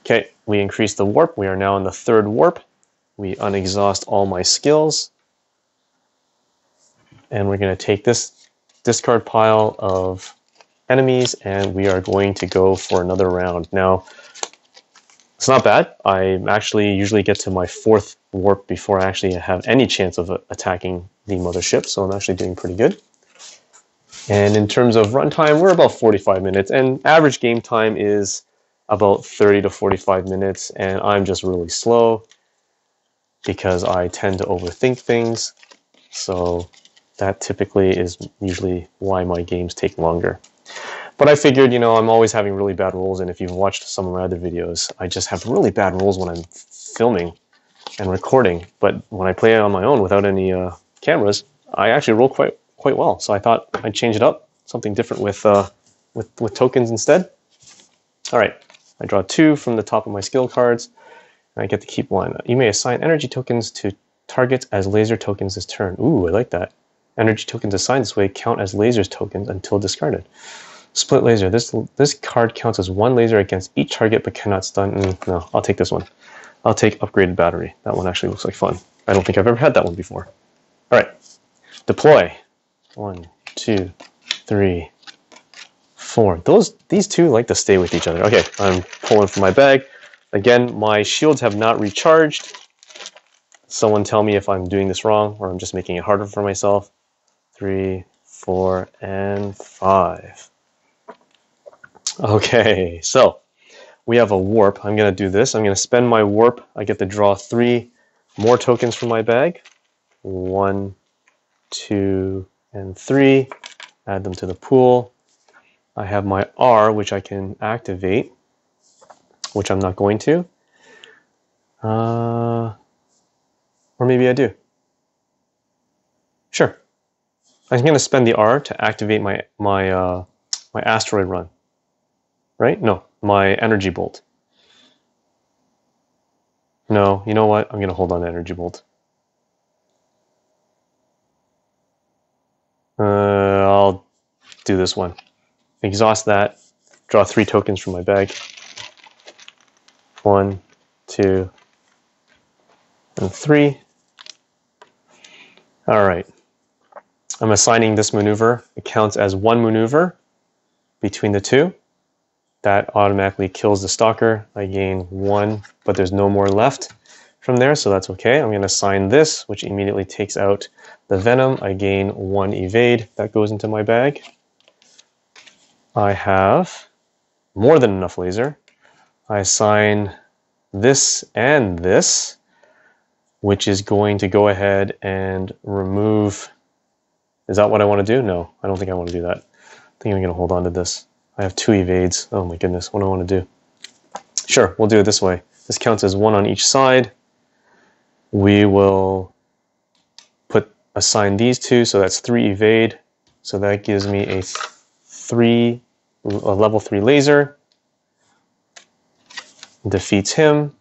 S1: Okay, we increase the warp. We are now in the 3rd warp. We unexhaust all my skills. And we're going to take this discard pile of enemies and we are going to go for another round. Now, it's not bad. I actually usually get to my 4th warp before I actually have any chance of attacking the mothership, so I'm actually doing pretty good. And in terms of runtime, we're about 45 minutes, and average game time is about 30 to 45 minutes, and I'm just really slow because I tend to overthink things, so that typically is usually why my games take longer. But I figured, you know, I'm always having really bad rolls, and if you've watched some of my other videos, I just have really bad rolls when I'm filming and recording. But when I play it on my own without any cameras, I actually roll quite well. So I thought I'd change it up, something different with tokens instead. All right, I draw 2 from the top of my skill cards, and I get to keep 1. You may assign energy tokens to targets as laser tokens this turn. Ooh, I like that. Energy tokens assigned this way count as lasers tokens until discarded. Split laser. This card counts as 1 laser against each target but cannot stun. No, I'll take this one. I'll take upgraded battery. That one actually looks like fun. I don't think I've ever had that one before. All right. Deploy. 1, 2, 3, 4. These 2 like to stay with each other. Okay, I'm pulling from my bag. Again, my shields have not recharged. Someone tell me if I'm doing this wrong or I'm just making it harder for myself. 3, 4, and 5. Okay, so we have a warp. I'm going to do this. I'm going to spend my warp. I get to draw 3 more tokens from my bag. 1, 2, and 3. Add them to the pool. I have my R, which I can activate, which I'm not going to. Or maybe I do. Sure. I'm going to spend the R to activate my asteroid run. Right? No, my energy bolt. No, you know what? I'm going to hold on to energy bolt. I'll do this one. Exhaust that. Draw 3 tokens from my bag. 1, 2, and 3. All right. I'm assigning this maneuver. It counts as 1 maneuver between the 2. That automatically kills the stalker. I gain 1, but there's no more left from there, so that's okay. I'm going to assign this, which immediately takes out the venom. I gain 1 evade. That goes into my bag. I have more than enough laser. I assign this and this, which is going to go ahead and remove... Is that what I want to do? No, I don't think I want to do that. I think I'm going to hold on to this. I have 2 evades. Oh my goodness, what do I want to do? Sure, we'll do it this way. This counts as 1 on each side. We will assign these 2, so that's 3 evade. So that gives me a level 3 laser. Defeats him.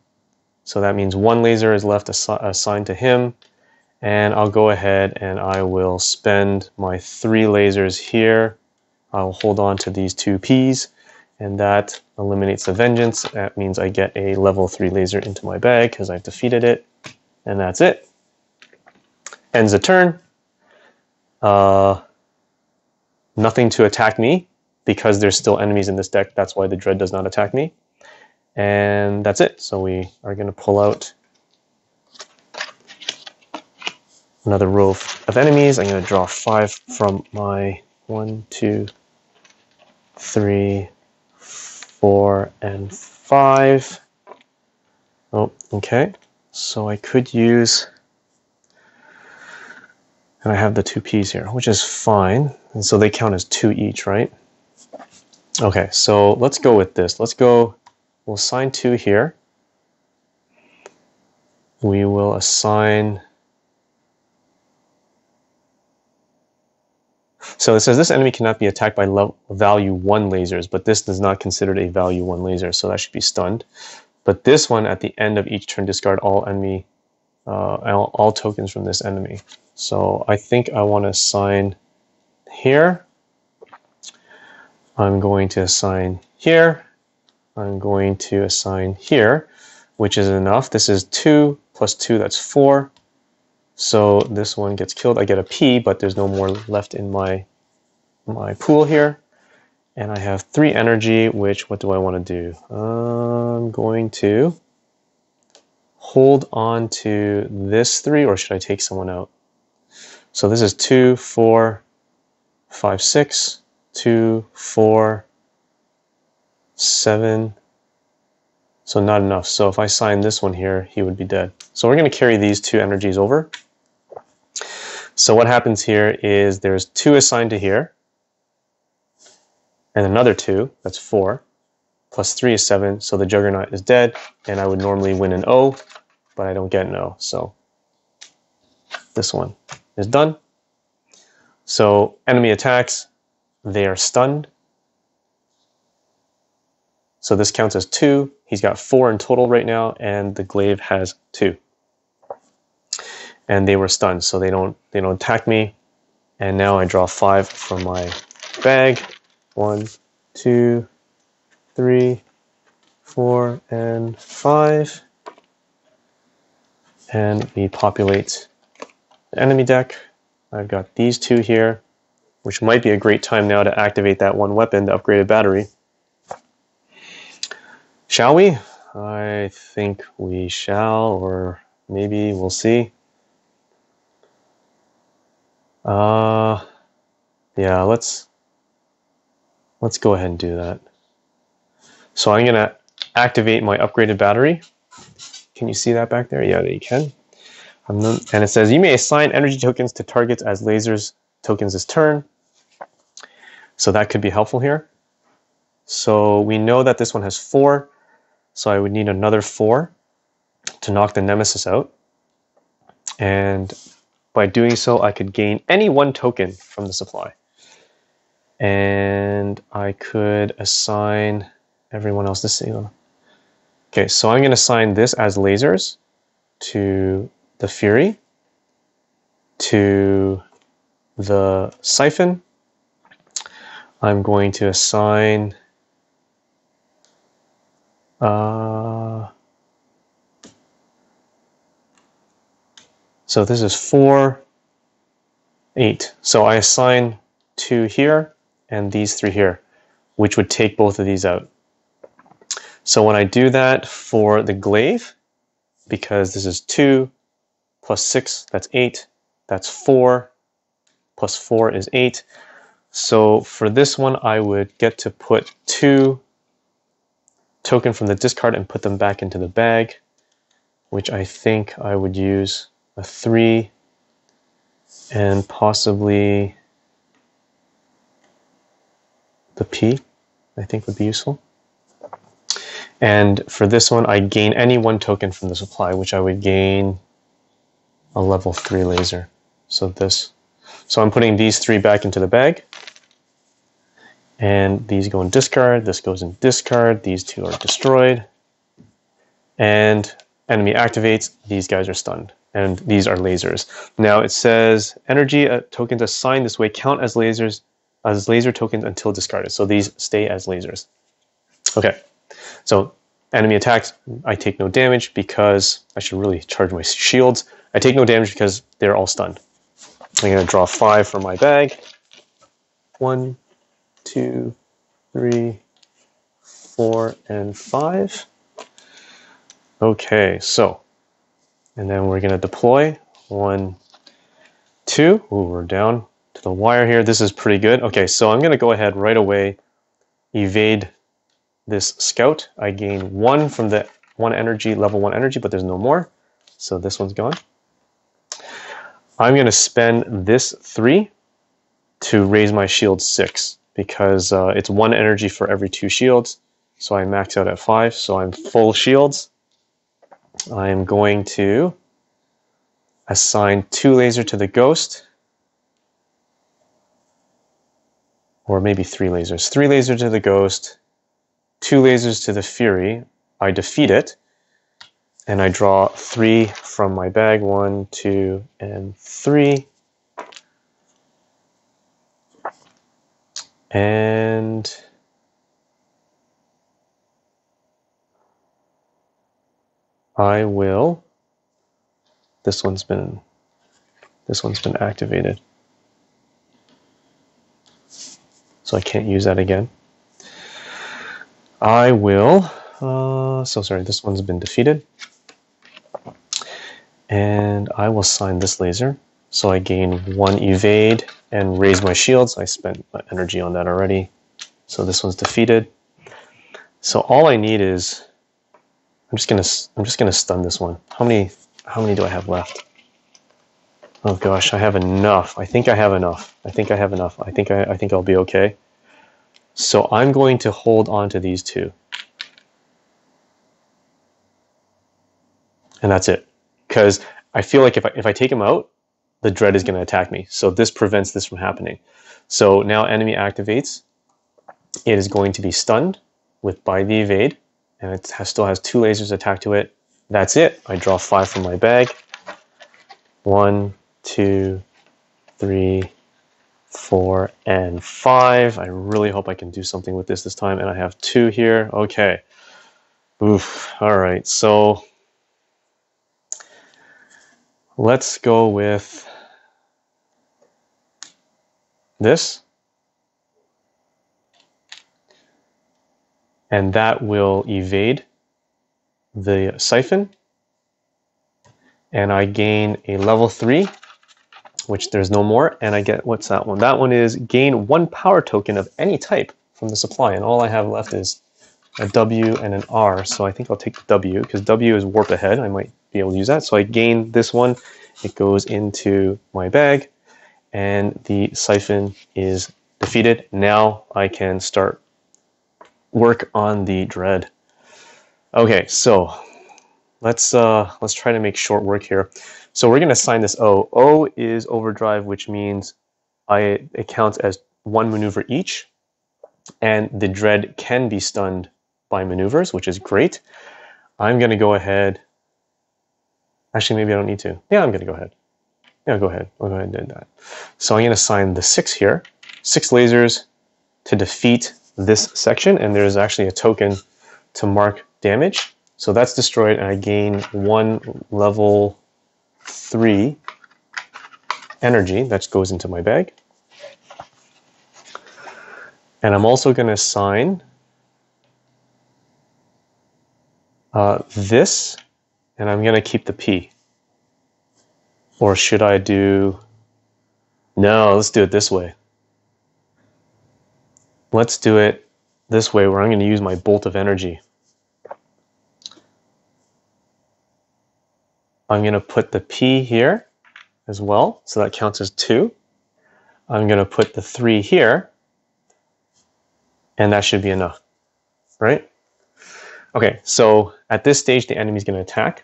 S1: So that means 1 laser is left assigned to him. And I'll go ahead and I will spend my 3 lasers here. I'll hold on to these 2 Ps, and that eliminates the vengeance. That means I get a level 3 laser into my bag because I've defeated it. And that's it. Ends the turn. Nothing to attack me because there's still enemies in this deck. That's why the Dread does not attack me. And that's it. So we are going to pull out another row of enemies. I'm going to draw 5 from my 1, 2, 3, 4, and 5. Oh, okay. So I could use, and I have the 2 Ps here, which is fine. And so they count as 2 each, right? Okay, so let's go with this. We'll assign 2 here. We will assign, so it says this enemy cannot be attacked by value 1 lasers, but this is not considered a value 1 laser, so that should be stunned. But this one, at the end of each turn, discard all enemy, all tokens from this enemy. So I think I want to assign here. I'm going to assign here. I'm going to assign here, which is enough. This is 2 plus 2, that's 4. So this one gets killed. I get a P, but there's no more left in my pool here. And I have 3 energy, which, what do I want to do? I'm going to hold on to this 3, or should I take someone out? So this is 2, 4, 5, 6, 2, 4, 7. So not enough. So if I sign this one here, he would be dead. So we're going to carry these 2 energies over. So what happens here is there's 2 assigned to here, and another 2, that's 4, plus 3 is 7, so the Juggernaut is dead, and I would normally win an O, but I don't get an O, so this one is done. So enemy attacks, they are stunned. So this counts as 2. He's got 4 in total right now, and the glaive has 2. And they were stunned, so they don't attack me. And now I draw 5 from my bag. 1, 2, 3, 4, and 5. And we populate the enemy deck. I've got these 2 here, which might be a great time now to activate that 1 weapon, the upgraded battery. Shall we? I think we shall, or maybe we'll see. Yeah, let's go ahead and do that. So I'm going to activate my upgraded battery. Can you see that back there? Yeah, you can. And it says you may assign energy tokens to targets as lasers tokens this turn. So that could be helpful here. So we know that this one has 4. So I would need another 4 to knock the Nemesis out. And by doing so, I could gain any one token from the supply. And I could assign everyone else the same. Okay, so I'm going to assign this as lasers to the Fury, to the Siphon. I'm going to assign so this is 4, 8. So I assign 2 here and these 3 here, which would take both of these out. So when I do that for the glaive, because this is 2 plus 6, that's 8, that's 4, plus 4 is 8. So for this one, I would get to put 2 token from the discard and put them back into the bag, which I think I would use a 3 and possibly the P, I think would be useful. And for this one, I gain any one token from the supply, which I would gain a level 3 laser. So this. So I'm putting these 3 back into the bag. And these go in discard, this goes in discard, these 2 are destroyed. And enemy activates, these guys are stunned. And these are lasers. Now it says energy tokens assigned this way count as lasers, as laser tokens until discarded. So these stay as lasers. Okay, so enemy attacks, I take no damage because I should really charge my shields. I take no damage because they're all stunned. I'm going to draw 5 from my bag. 1, 2, 3, 4, and 5. Okay, so, and then we're going to deploy 1, 2. Ooh, we're down to the wire here. This is pretty good. Okay, so I'm going to go ahead right away, evade this scout. I gain 1 from the 1 energy, level 1 energy, but there's no more. So this one's gone. I'm going to spend this 3 to raise my shield 6 because it's 1 energy for every 2 shields. So I max out at 5, so I'm full shields. I'm going to assign 2 laser to the ghost, or maybe 3 lasers. 3 lasers to the ghost, 2 lasers to the Fury. I defeat it, and I draw 3 from my bag. 1, 2, and 3. And I will. This one's been activated, so I can't use that again. I will. So sorry, this one's been defeated, and I will assign this laser. So I gain 1 evade and raise my shields. I spent energy on that already, so this one's defeated. So all I need is I'm just gonna stun this one. How many do I have left? Oh gosh, I have enough. I think I have enough. I think I'll be okay. So I'm going to hold on to these 2. And that's it. Because I feel like if I take him out, the dread is going to attack me. So this prevents this from happening. So now enemy activates. It is going to be stunned by the evade. And it still has 2 lasers attached to it. That's it. I draw 5 from my bag. 1, 2, 3, 4, and 5. I really hope I can do something with this time. And I have 2 here. Okay. Oof. All right. So let's go with this. And that will evade the Siphon. And I gain a level 3, which there's no more. And I get, what's that one? That one is gain 1 power token of any type from the supply. And all I have left is a W and an R. So I think I'll take the W, because W is warp ahead. I might be able to use that. So I gain this one. It goes into my bag. And the Siphon is defeated. Now I can start work on the dread. Okay, so let's try to make short work here. So we're going to assign this O. O is overdrive, which means it counts as one maneuver each, and the dread can be stunned by maneuvers, which is great. I'm going to go ahead. Actually, maybe I don't need to. Yeah, I'm going to go ahead. Yeah, go ahead. I'll go ahead and do that. So I'm going to assign the 6 here. 6 lasers to defeat this section, and there's actually a token to mark damage. So that's destroyed, and I gain 1 level 3 energy that goes into my bag. And I'm also going to assign this, and I'm going to keep the P. Or should I do... No, let's do it this way. Let's do it this way, where I'm going to use my bolt of energy. I'm going to put the P here as well, so that counts as 2. I'm going to put the 3 here, and that should be enough, right? Okay, so at this stage, the enemy's going to attack.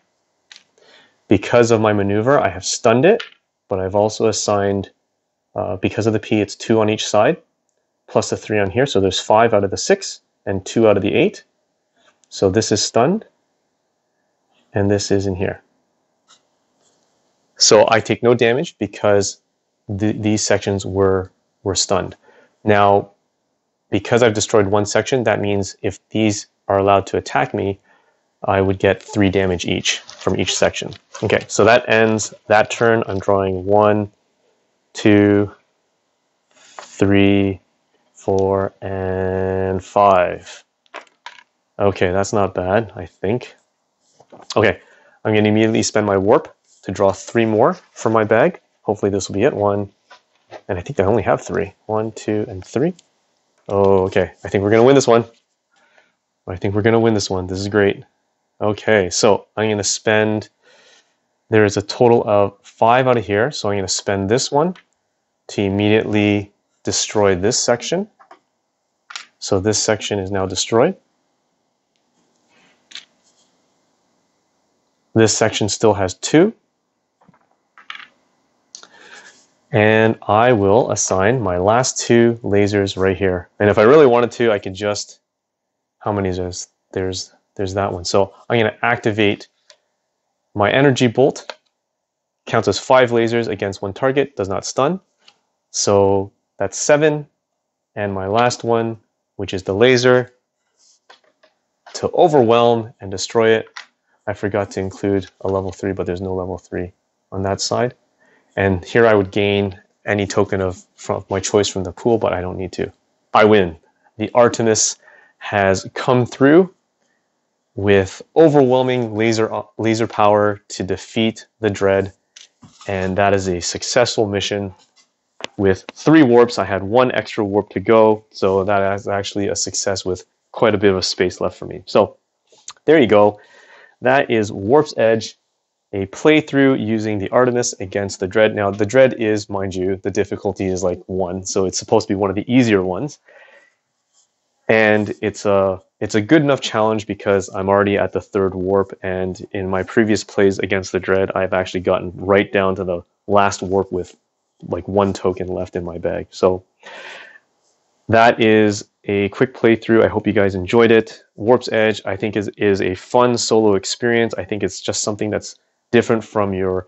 S1: Because of my maneuver, I have stunned it, but I've also assigned, because of the P, it's 2 on each side, plus the 3 on here, so there's 5 out of the 6, and 2 out of the 8. So this is stunned, and this is in here. So I take no damage because these sections were stunned. Now, because I've destroyed one section, that means if these are allowed to attack me, I would get 3 damage each from each section. Okay, so that ends that turn. I'm drawing 1, 2, 3, 4, and 5. Okay, that's not bad, I think. Okay, I'm going to immediately spend my warp to draw 3 more from my bag. Hopefully this will be it. 1, and I think I only have 3. 1, 2, and 3. Oh, okay. I think we're going to win this one. I think we're going to win this one. This is great. Okay, so I'm going to spend, there is a total of 5 out of here, so I'm going to spend this one to immediately destroy this section. So this section is now destroyed. This section still has 2. And I will assign my last 2 lasers right here. And if I really wanted to, I could just, how many is this? There's that one. So I'm going to activate my energy bolt. Counts as 5 lasers against 1 target, does not stun. So that's 7. And my last one, which is the laser, to overwhelm and destroy it. I forgot to include a level 3, but there's no level 3 on that side. And here I would gain any token of my choice from the pool, but I don't need to. I win. The Artemis has come through with overwhelming laser power to defeat the Dread, and that is a successful mission with 3 warps. I had 1 extra warp to go, so that is actually a success with quite a bit of space left for me. So there you go. That is Warp's Edge, a playthrough using the Artemis against the Dread. Now, the Dread is, mind you, the difficulty is like 1, so it's supposed to be one of the easier ones. And it's a good enough challenge because I'm already at the 3rd warp, and in my previous plays against the Dread, I've actually gotten right down to the last warp with like 1 token left in my bag. So that is a quick playthrough. I hope you guys enjoyed it. Warp's Edge, I think, is a fun solo experience. I think it's just something that's different from your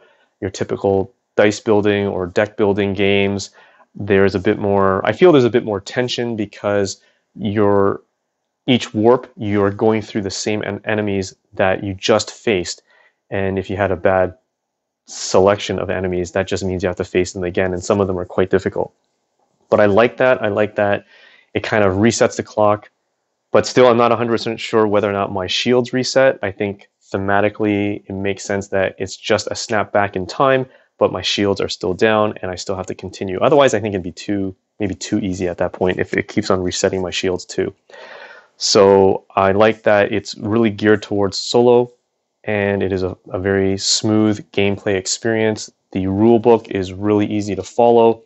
S1: typical dice building or deck building games. There's a bit more, I feel there's a bit more tension because each warp, you're going through the same enemies that you just faced. And if you had a bad selection of enemies, that just means you have to face them again. And some of them are quite difficult. But I like that. I like that it kind of resets the clock. But still, I'm not 100% sure whether or not my shields reset. I think thematically, it makes sense that it's just a snap back in time, but my shields are still down and I still have to continue. Otherwise, I think it'd be maybe too easy at that point if it keeps on resetting my shields too. So I like that it's really geared towards solo, and it is a very smooth gameplay experience. The rule book is really easy to follow.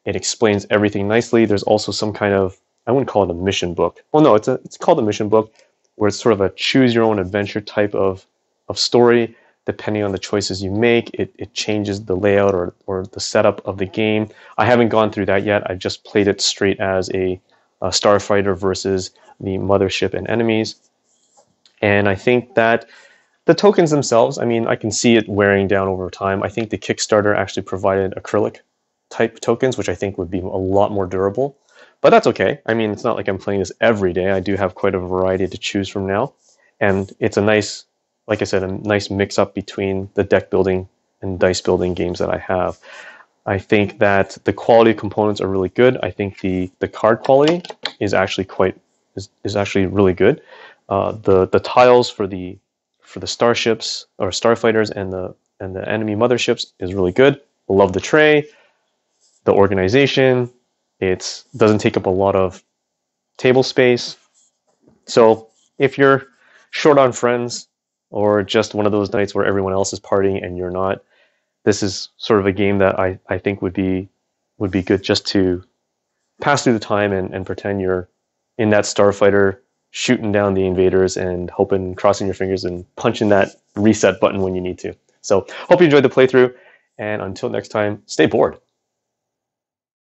S1: It explains everything nicely. There's also some kind of, I wouldn't call it a mission book. Well, no, it's called a mission book, where it's sort of a choose your own adventure type of story depending on the choices you make, it changes the layout or the setup of the game. I haven't gone through that yet. I've just played it straight as a starfighter versus the mothership and enemies. And I think that the tokens themselves, I mean, I can see it wearing down over time. I think the Kickstarter actually provided acrylic type tokens, which I think would be a lot more durable. But that's okay. I mean, it's not like I'm playing this every day. I do have quite a variety to choose from now. And it's a nice, like I said, a nice mix up between the deck building and dice building games that I have. I think that the quality of components are really good. I think the card quality is actually is actually really good. The tiles for the starships or starfighters and the enemy motherships is really good. Love the tray, the organization. It doesn't take up a lot of table space. So if you're short on friends or just one of those nights where everyone else is partying and you're not, this is sort of a game that I think would be good just to pass through the time and pretend you're in that starfighter shooting down the invaders and hoping, crossing your fingers and punching that reset button when you need to. So hope you enjoyed the playthrough, and until next time, stay bored.